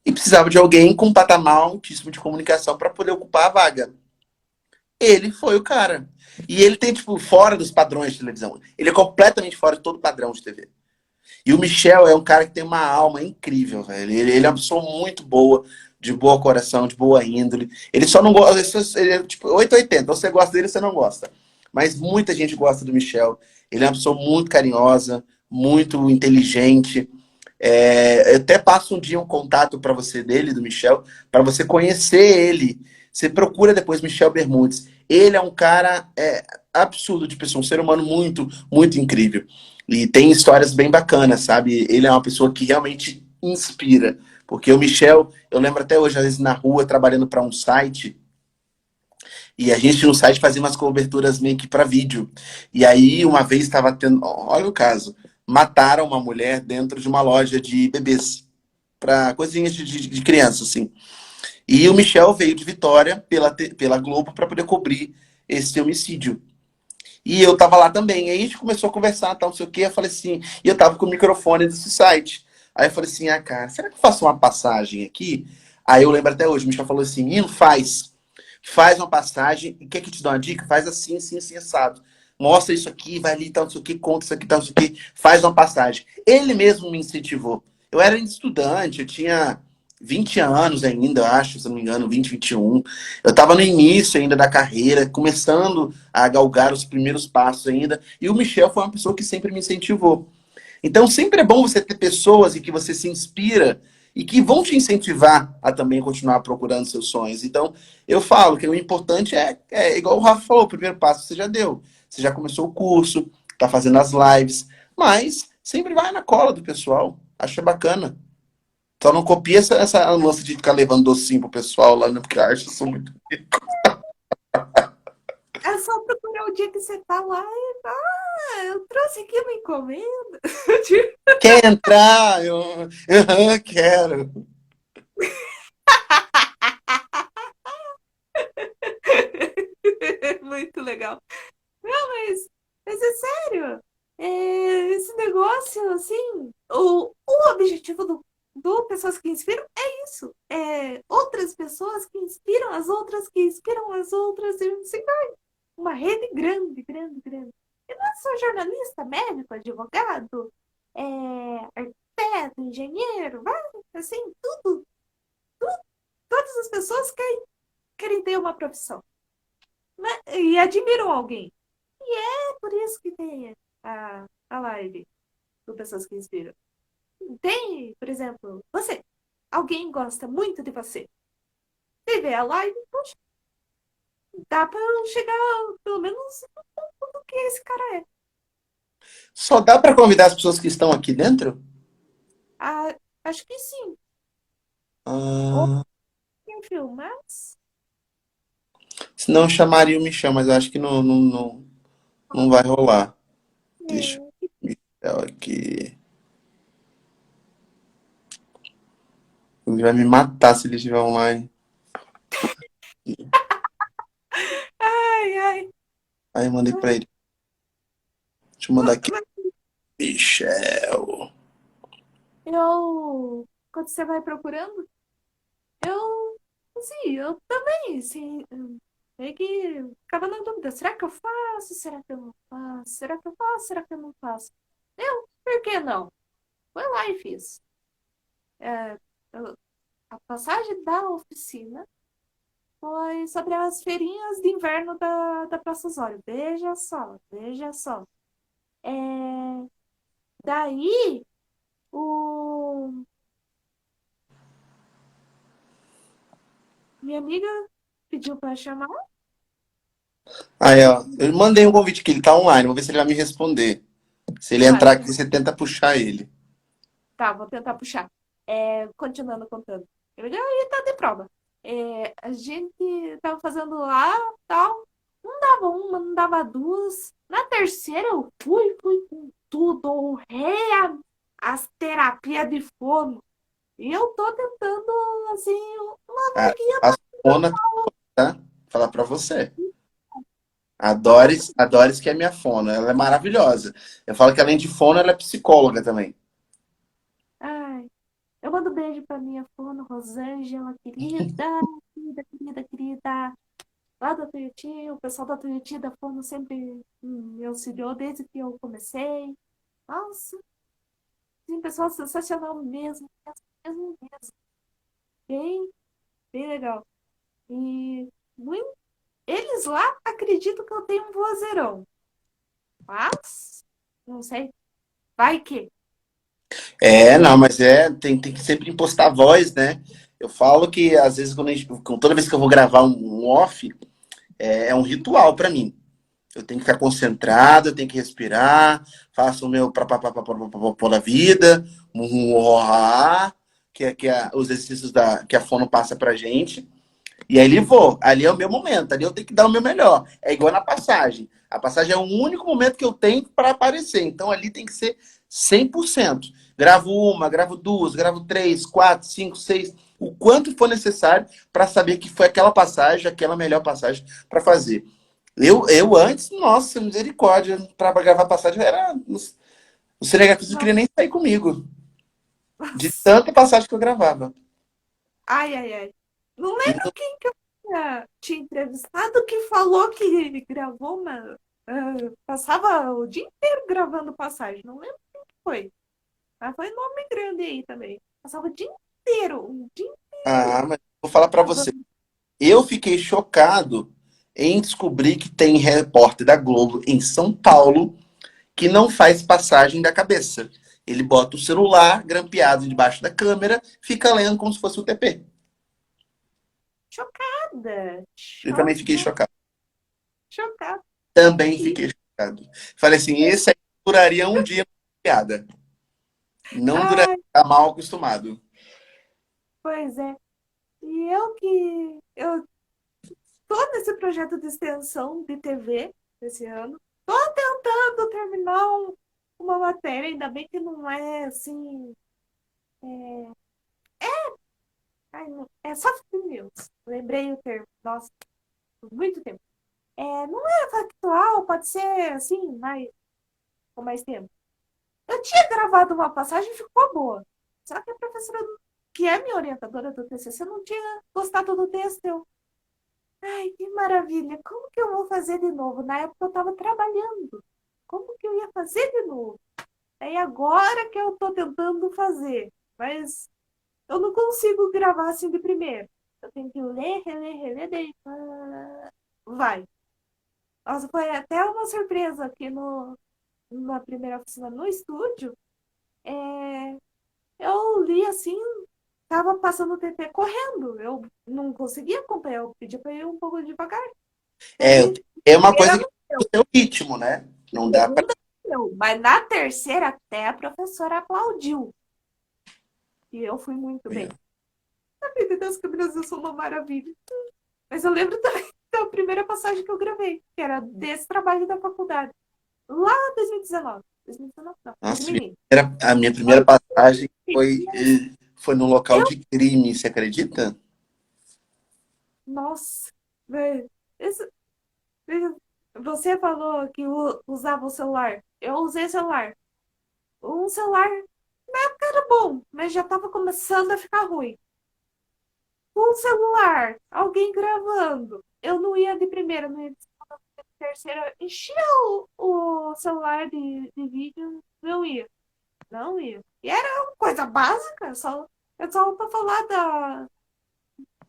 e precisava de alguém com um patamar altíssimo de comunicação para poder ocupar a vaga. Ele foi o cara. E ele tem, tipo, fora dos padrões de televisão. Ele é completamente fora de todo padrão de TV. E o Michel é um cara que tem uma alma incrível, velho. Ele é uma pessoa muito boa, de boa coração, de boa índole. Ele só não gosta. Ele é tipo 880. Ou você gosta dele ou você não gosta. Mas muita gente gosta do Michel. Ele é uma pessoa muito carinhosa, muito inteligente. Eu até passo um dia um contato para você dele, do Michel, para você conhecer ele. Você procura depois Michel Bermudes. Ele é um cara absurdo de pessoa, um ser humano muito, muito incrível. E tem histórias bem bacanas, sabe? Ele é uma pessoa que realmente inspira. Porque o Michel, eu lembro até hoje, às vezes na rua, trabalhando para um site, e a gente no site fazia umas coberturas meio que para vídeo. E aí, uma vez estava tendo. Olha o caso. Mataram uma mulher dentro de uma loja de bebês. Para coisinhas de criança, assim. E o Michel veio de Vitória pela Globo para poder cobrir esse homicídio. E eu tava lá também. Aí a gente começou a conversar, tal, não sei o quê. Eu falei assim, e eu tava com o microfone desse site. Aí eu falei assim, cara, será que eu faço uma passagem aqui? Aí eu lembro até hoje, o Michel falou assim, menino, faz uma passagem, e quer que eu te dê uma dica? Faz assim, assim, assim, assado. Mostra isso aqui, vai ali, tal, não sei o que, conta isso aqui, tal, não sei o que, faz uma passagem. Ele mesmo me incentivou. Eu era estudante, eu tinha 20 anos ainda, eu acho, se não me engano, 20, 21. Eu estava no início ainda da carreira, começando a galgar os primeiros passos ainda, e o Michel foi uma pessoa que sempre me incentivou. Então, sempre é bom você ter pessoas em que você se inspira e que vão te incentivar a também continuar procurando seus sonhos. Então, eu falo que o importante igual o Rafa falou, o primeiro passo você já deu. Você já começou o curso, está fazendo as lives, mas sempre vai na cola do pessoal. Acho bacana. Só não copia essa lance de ficar levando docinho pro pessoal lá, né? Porque eu acho isso muito. É só procurar o dia que você tá lá e eu trouxe aqui uma encomenda. Quer entrar? Quero. Muito legal. Não, mas é sério. Esse negócio, assim, o objetivo do Pessoas que Inspiram é isso. É outras pessoas que inspiram as outras, que inspiram as outras, e assim vai. Uma rede grande, grande, grande. E não é só jornalista, médico, advogado, arquiteto, engenheiro, vai, assim, tudo. Todas as pessoas querem ter uma profissão, né? E admiram alguém. E é por isso que tem a live do Pessoas que Inspiram. Tem, por exemplo, você. Alguém gosta muito de você. Você vê a live, poxa, dá pra chegar pelo menos no ponto do que esse cara é. Só dá para convidar as pessoas que estão aqui dentro? Ah, acho que sim. Ou Ah, tem filmas. senão eu chamaria o Michel, mas eu acho que não vai rolar. Deixa É. eu Michel aqui. Ele vai me matar se ele estiver online. Ai, ai. Aí eu mandei para ele. Deixa eu mandar aqui. Michel. Quando você vai procurando, assim, eu também, assim, meio que ficava na dúvida, será que eu faço? Será que eu não faço? Será que eu faço? Será que eu não faço? Por que não? Foi lá e fiz. É, a passagem da oficina foi sobre as feirinhas de inverno da Praça Osório. Veja só, veja só. É, daí, o, minha amiga pediu para chamar. Aí, ó, eu mandei um convite aqui, ele tá online, vou ver se ele vai me responder. Se ele entrar Vai. aqui, você tenta puxar ele. Tá, vou tentar puxar. Continuando contando. Eu já ia estar de prova. A gente tava fazendo lá, tal. Não dava uma, não dava duas. Na terceira eu fui com tudo. Honrei as terapias de fono. E eu tô tentando, assim, uma A, vaguinha a Fona, tá? Falar pra você. A Doris que é minha fono, ela é maravilhosa. Eu falo que além de fono, ela é psicóloga também. Ai, eu mando beijo pra minha fono, Rosângela, querida. Lá da Tuiuti, o pessoal da Tuiuti da Fono sempre me auxiliou desde que eu comecei. Nossa, sim, pessoal sensacional mesmo, mesmo. Bem, bem legal. E muito, eles lá acreditam que eu tenho um vozeirão. Mas, não sei, vai que. É, não, mas tem que sempre impostar a voz, né? Eu falo que às vezes, toda vez que eu vou gravar um off, é um ritual pra mim. Eu tenho que ficar concentrado, eu tenho que respirar, faço o meu da vida, os exercícios que a fono passa pra gente. E aí ele vou, ali é o meu momento, ali eu tenho que dar o meu melhor. É igual na passagem. A passagem é o único momento que eu tenho para aparecer. Então ali tem que ser 100%. Gravo uma, gravo duas, gravo três, quatro, cinco, seis, o quanto for necessário para saber que foi aquela passagem, aquela melhor passagem para fazer. Eu antes, nossa, misericórdia, para gravar passagem era. O Senegatus não queria nem sair comigo, de Nossa. tanta passagem que eu gravava. Ai. Não E lembro quem que eu tinha entrevistado que falou que gravou uma. Passava o dia inteiro gravando passagem. Não lembro quem que foi. Mas foi nome grande aí também. Passava o dia inteiro mas vou falar para você. gravando. Eu fiquei chocado em descobrir que tem repórter da Globo em São Paulo que não faz passagem da cabeça. Ele bota o celular grampeado debaixo da câmera, fica lendo como se fosse o TP. Chocada. Eu também fiquei chocado. Chocada. Também E, fiquei chocado. Falei assim, esse aí duraria um dia na piada. Não duraria ai, mal acostumado. pois é. E eu que. Eu tô nesse projeto de extensão de TV esse ano. Tô tentando terminar uma matéria, ainda bem que não é assim. Ai, não, é soft news. Lembrei o termo. Nossa, por muito tempo. Não é factual, pode ser assim, mais, com mais tempo. Eu tinha gravado uma passagem e ficou boa. Só que a professora, que é minha orientadora do TCC, não tinha gostado do texto. Ai, que maravilha. Como que eu vou fazer de novo? Na época eu estava trabalhando. Como que eu ia fazer de novo? Aí agora que eu estou tentando fazer. Mas eu não consigo gravar assim de primeiro. Eu tenho que ler, reler, daí. Vai. Nossa, foi até uma surpresa aqui na primeira oficina no estúdio. É, eu li assim, tava passando o TP correndo. Eu não conseguia acompanhar, eu pedi para ir um pouco devagar. É, Teve é uma primeira coisa que não é o deu, seu ritmo, né? Não dá pra. segunda não deu, mas na terceira até a professora aplaudiu. E eu fui muito bem. Ai, meu Deus, que o Brasil são uma maravilha. Mas eu lembro também da primeira passagem que eu gravei, que era desse trabalho da faculdade. Lá em 2019. 2019 não, Nossa, 2020. a minha primeira passagem foi no local Eu, de crime, você acredita? nossa, velho. Você falou que usava o celular. Eu usei celular. Um celular na época era bom, mas já estava começando a ficar ruim. Um celular, alguém gravando. Eu não ia de primeira, não ia de segunda, de terceira. Enchia o celular de vídeo, não ia. Não ia. E era uma coisa básica, é só para falar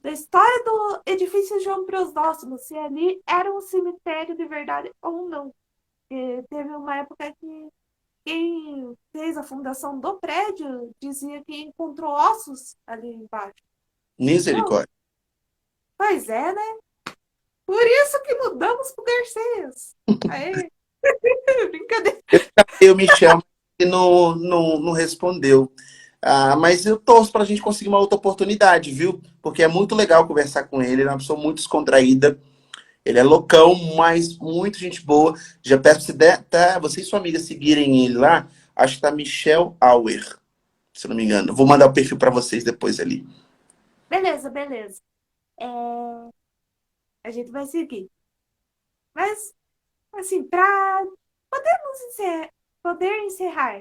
da história do edifício João Crisóstomo, se ali era um cemitério de verdade ou não. E teve uma época que quem fez a fundação do prédio dizia que encontrou ossos ali embaixo. Não, Misericórdia. pois é, né? Por isso que mudamos pro Garcês. Aê, brincadeira. Eu me chamo e não respondeu. Ah, mas eu torço para a gente conseguir uma outra oportunidade, viu? Porque é muito legal conversar com ele. Ele é uma pessoa muito descontraída. Ele é loucão, mas muito gente boa. Já peço se der, tá, você e sua amiga seguirem ele lá. Acho que tá Michel Auer, se eu não me engano. Vou mandar o perfil para vocês depois ali. Beleza, beleza. É, a gente vai seguir. Mas, assim, para poder encerrar,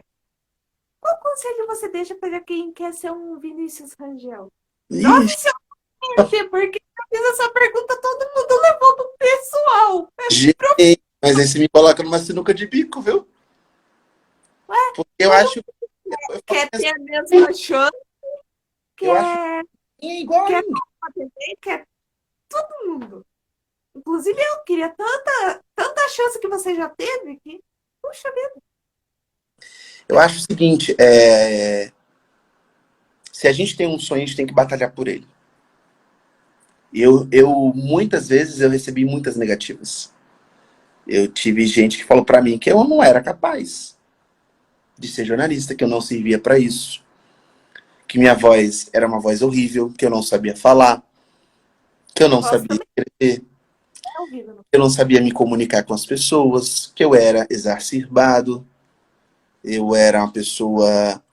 qual conselho você deixa para quem quer ser um Vinícius Rangel? Nossa, Ixi, se eu perder, porque eu fiz essa pergunta, todo mundo levou pro pessoal. gente, mas aí você me coloca numa sinuca de bico, viu? Ué, Porque eu todo acho, eu falo quer assim, ter a mesma chance, eu acho quer, que é igual a quer mim. competir, quer todo mundo. Inclusive, eu queria tanta chance que você já teve que, puxa vida. Eu acho o seguinte, se a gente tem um sonho, a gente tem que batalhar por ele. Muitas vezes, eu recebi muitas negativas. Eu tive gente que falou pra mim que eu não era capaz de ser jornalista, que eu não servia pra isso, que minha voz era uma voz horrível, que eu não sabia falar, que eu não Posso sabia também escrever, que estar ouvindo. eu não sabia me comunicar com as pessoas, que eu era exacerbado, eu era uma pessoa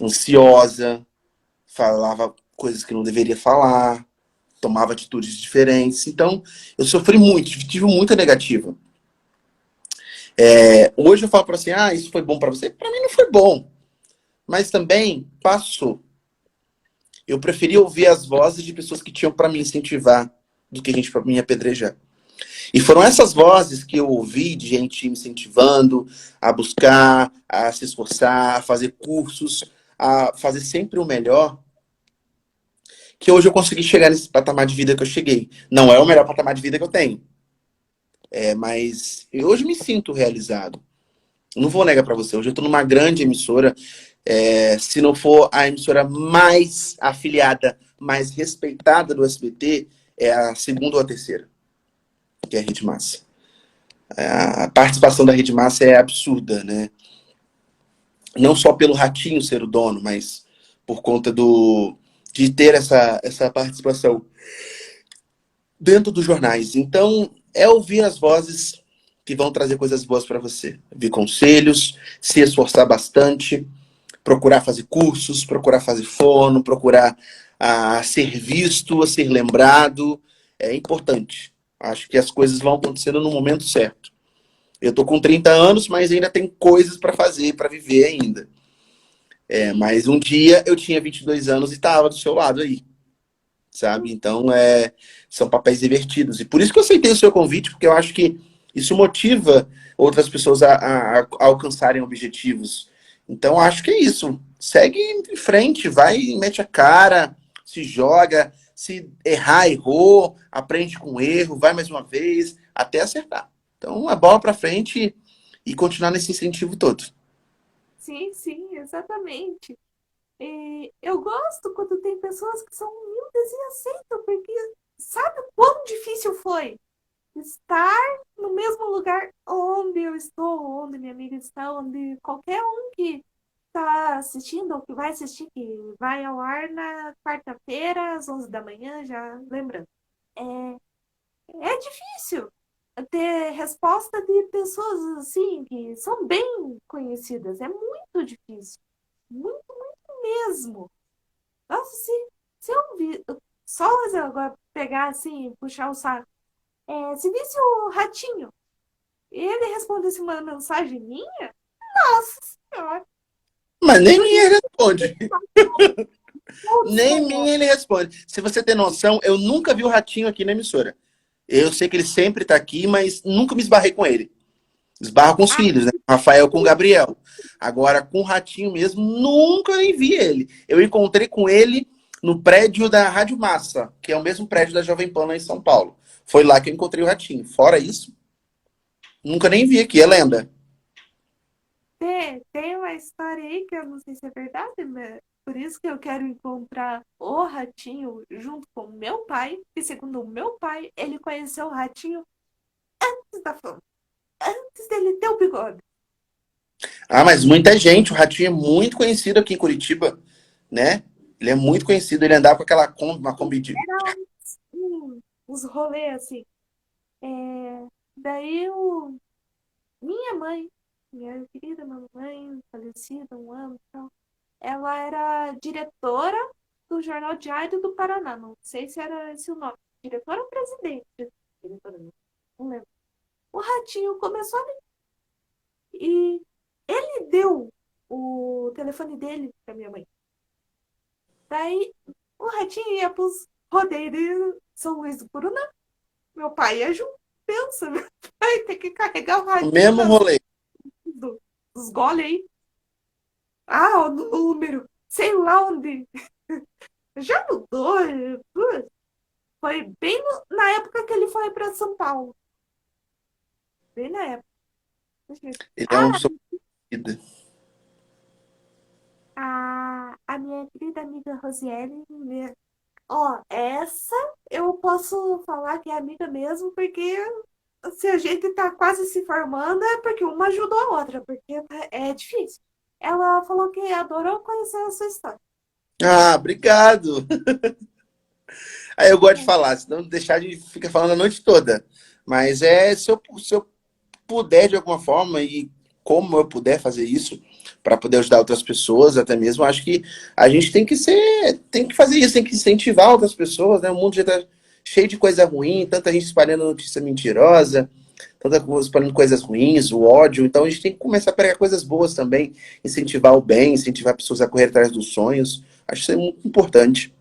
ansiosa, falava coisas que não deveria falar, tomava atitudes diferentes. Então, eu sofri muito, tive muita negativa. Hoje eu falo para você, isso foi bom para você? Para mim não foi bom, mas também passou. Eu preferi ouvir as vozes de pessoas que tinham para me incentivar do que gente para me apedrejar. E foram essas vozes que eu ouvi de gente me incentivando a buscar, a se esforçar, a fazer cursos, a fazer sempre o melhor, que hoje eu consegui chegar nesse patamar de vida que eu cheguei. Não é o melhor patamar de vida que eu tenho, mas eu hoje me sinto realizado. Não vou negar para você, hoje eu estou numa grande emissora, se não for a emissora mais afiliada, mais respeitada do SBT, é a segunda ou a terceira, que é a Rede Massa. A participação da Rede Massa é absurda, né? Não só pelo Ratinho ser o dono, mas por conta de ter essa participação dentro dos jornais. Então, é ouvir as vozes que vão trazer coisas boas para você. Ouvir conselhos, se esforçar bastante, procurar fazer cursos, procurar fazer fono, procurar ser visto, a ser lembrado. É importante. Acho que as coisas vão acontecendo no momento certo. Eu tô com 30 anos, mas ainda tem coisas para fazer, para viver ainda. Sim, Mas um dia eu tinha 22 anos e estava do seu lado aí, sabe? Então, são papéis invertidos. E por isso que eu aceitei o seu convite, porque eu acho que isso motiva outras pessoas a alcançarem objetivos. Então, acho que é isso. Segue em frente, vai, mete a cara, se joga. Se errar, errou, aprende com o erro, vai mais uma vez, até acertar. Então, a bola para frente e continuar nesse incentivo todo. sim, exatamente. E eu gosto quando tem pessoas que são humildes e aceitam, porque sabe o quão difícil foi estar no mesmo lugar onde eu estou, onde minha amiga está, onde qualquer um que está assistindo ou que vai assistir, que vai ao ar na quarta-feira, às 11 da manhã, já lembrando. É, é difícil ter resposta de pessoas assim, que são bem conhecidas. É muito difícil. Muito, muito mesmo. Nossa, se eu vi. Só se eu agora pegar assim, puxar o saco. Se visse o ratinho e ele respondesse uma mensagem minha, nossa senhora, Mas nem podia minha ele responde. todos Nem ganhar. minha ele responde. Se você tem noção, eu nunca vi o Ratinho aqui na emissora. Eu sei que ele sempre tá aqui, mas nunca me esbarrei com ele. Esbarro com os Ah, filhos, né? Rafael com o Gabriel. Agora, com o Ratinho mesmo, nunca nem vi ele. Eu encontrei com ele no prédio da Rádio Massa, que é o mesmo prédio da Jovem Pan lá em São Paulo. Foi lá que eu encontrei o Ratinho. Fora isso, nunca nem vi aqui, é lenda. tem uma história aí que eu não sei se é verdade, mas Por isso que eu quero encontrar o ratinho junto com o meu pai, e segundo o meu pai, ele conheceu o ratinho antes da fama, antes dele ter o bigode. Ah, mas muita gente, o Ratinho é muito conhecido aqui em Curitiba, né? Ele é muito conhecido, ele andava com aquela Kombi, uma Kombi de... Era uns rolês assim. É, daí minha mãe, minha querida mamãe, falecida um ano e tal, ela era diretora do Jornal Diário do Paraná. Não sei se era esse o nome. Diretora ou presidente? Diretora, não lembro. O Ratinho começou ali e ele deu o telefone dele pra minha mãe. Daí o Ratinho ia pros rodeios de São Luís do Puruna. Meu pai ia junto. Pensa, meu pai tem que carregar o O Ratinho mesmo rolê. dos gole aí. Ah, o número. Sei lá onde. Já mudou. Foi bem na época que ele foi para São Paulo. Bem na época. Deixa eu ver. Ele é uma Ah, pessoa conhecida. a minha querida amiga Rosiane, ó, essa eu posso falar que é amiga mesmo, porque se a gente tá quase se formando é porque uma ajudou a outra, porque é difícil. Ela falou que adorou conhecer a sua história. Ah, obrigado. Aí eu gosto de falar, senão deixar de ficar falando a noite toda. Mas se eu puder de alguma forma e como eu puder fazer isso para poder ajudar outras pessoas, até mesmo, acho que a gente tem que fazer isso, tem que incentivar outras pessoas, né? O mundo já está cheio de coisa ruim, tanta gente espalhando notícia mentirosa, tanta coisa espalhando coisas ruins, o ódio. Então a gente tem que começar a pregar coisas boas também, incentivar o bem, incentivar pessoas a correr atrás dos sonhos. Acho isso é muito importante.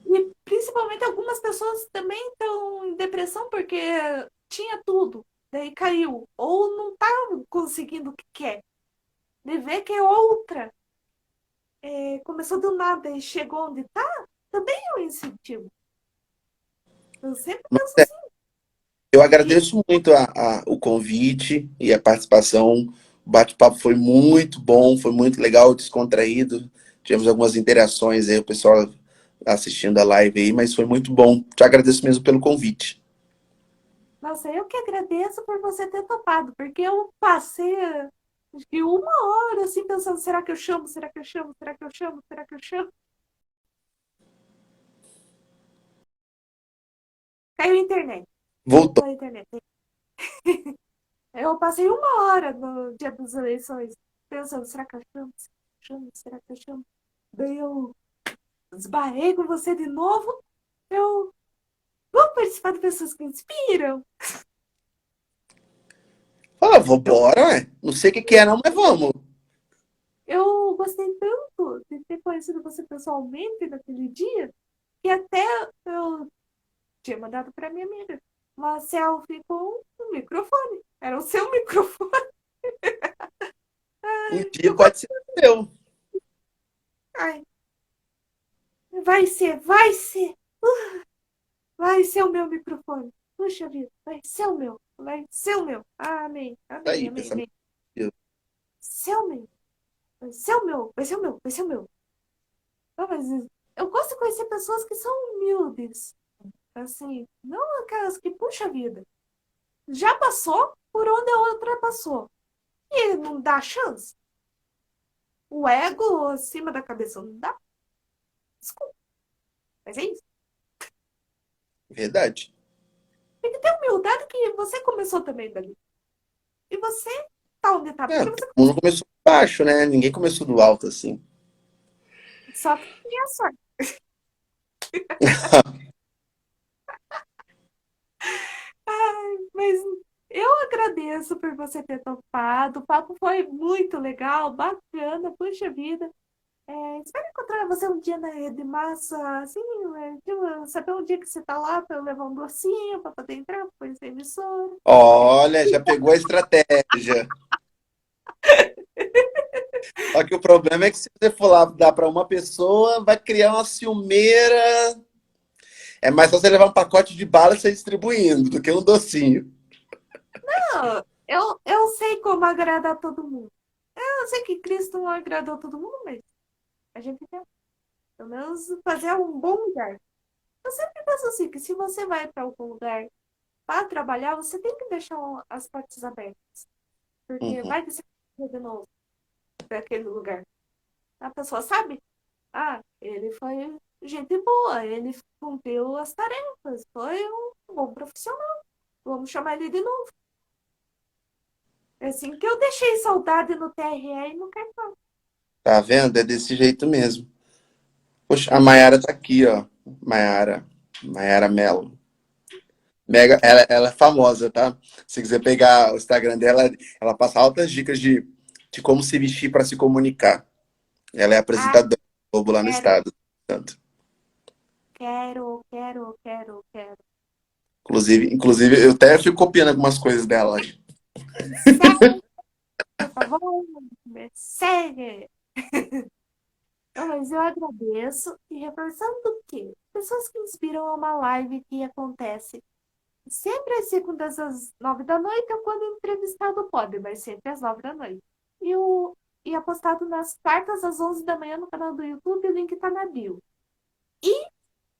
E principalmente algumas pessoas também estão em depressão porque tinha tudo, daí caiu, ou não tá conseguindo o que quer. De ver que outra começou do nada e chegou onde tá, também é um incentivo. Eu sempre penso assim. Eu E, agradeço muito o convite e a participação. O bate-papo foi muito bom, foi muito legal, descontraído. Tivemos algumas interações aí, o pessoal assistindo a live aí, mas foi muito bom. Te agradeço mesmo pelo convite. nossa, eu que agradeço por você ter topado, porque eu passei acho que uma hora assim pensando, será que eu chamo? Será que eu chamo? Será que eu chamo? Será que eu chamo? Caiu a internet. Voltou. Voltou a internet. Eu passei uma hora no dia das eleições pensando, será que eu chamo? Será que eu chamo? Será que eu chamo? Daí eu esbarrei com você de novo. Eu vou participar de pessoas que inspiram. Ah, vou Eu, bora, ué. Não sei o que que é não, mas vamos. eu gostei tanto de ter conhecido você pessoalmente naquele dia que até eu tinha mandado para minha amiga uma selfie com um microfone. Era o seu microfone. Um dia Eu pode ser seu. ai, vai ser. Vai ser o meu microfone. Puxa vida, vai ser o meu. Vai ser o meu. Amém. Tá Amém, aí, amém, pensamento. amém. Ser o meu. Vai ser o meu. Vai ser o meu. Vai ser o meu. Não, mas eu gosto de conhecer pessoas que são humildes. Assim, não aquelas que, puxa vida, já passou por onde a outra passou. E não dá chance. O ego acima da cabeça não dá. Desculpa, mas é isso. Verdade. Tem que ter humildade que você começou também dali. E você tá onde tá, É, porque todo você mundo começou baixo, né? Ninguém começou do alto assim. só tem a sorte. Mas eu agradeço por você ter topado. O papo foi muito legal, bacana, puxa vida. Espero encontrar você um dia na Rede Massa, assim, tipo, saber um dia que você tá lá para eu levar um docinho para poder entrar, para conhecer a emissora. Olha, já pegou a estratégia. Só que o problema é que se você for lá dar para uma pessoa, vai criar uma ciumeira. É mais fácil você levar um pacote de bala e sair distribuindo do que um docinho. Não, eu sei como agradar todo mundo. Eu sei que Cristo não agradou todo mundo, mas a gente tenta. Pelo menos fazer um bom lugar. Eu sempre penso assim, que se você vai para algum lugar para trabalhar, você tem que deixar as portas abertas. Porque Uhum. vai que você vai de novo para aquele lugar. A pessoa sabe, ah, ele foi gente boa, ele cumpriu as tarefas, foi um bom profissional. Vamos chamar ele de novo. É assim que eu deixei saudade no TRE e no cartão. Tá vendo? É desse jeito mesmo. Poxa, a Mayara tá aqui, ó. Mayara. Mayara Mello. Mega, ela é famosa, tá? Se quiser pegar o Instagram dela, ela passa altas dicas de como se vestir para se comunicar. Ela é Ah, apresentadora do Globo lá no quero, estado. Tanto. quero. Inclusive, eu até fico copiando algumas coisas dela aí. Me segue, por favor, me segue. Não, mas eu agradeço e reforçando que pessoas que inspiram é uma live que acontece sempre às segundas às 9 da noite, ou quando o entrevistado pode, mas sempre às 9 da noite. E é postado nas quartas às 11 da manhã no canal do YouTube, o link tá na bio. E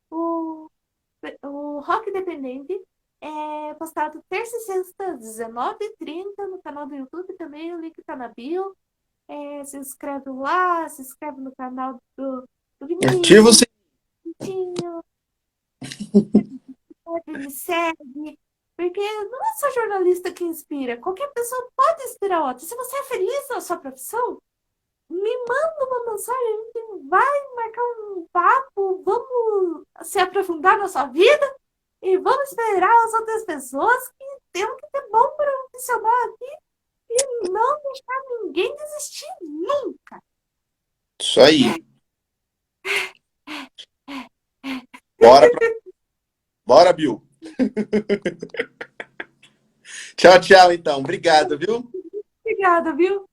o, o Rock Independente é postado terça e sexta às 19h30 no canal do YouTube também, o link tá na bio. Se inscreve lá, se inscreve no canal do Ativa o Vinícius, Vitinho, me segue. Porque não é só jornalista que inspira, qualquer pessoa pode inspirar outra. Se você é feliz na sua profissão, me manda uma mensagem, a gente vai marcar um papo, vamos se aprofundar na sua vida e vamos esperar as outras pessoas que temos que ter bom profissional aqui e não deixar ninguém desistir nunca. isso aí. Bora, bora, Bill. Tchau, tchau, então. Obrigado, viu? Obrigada, viu?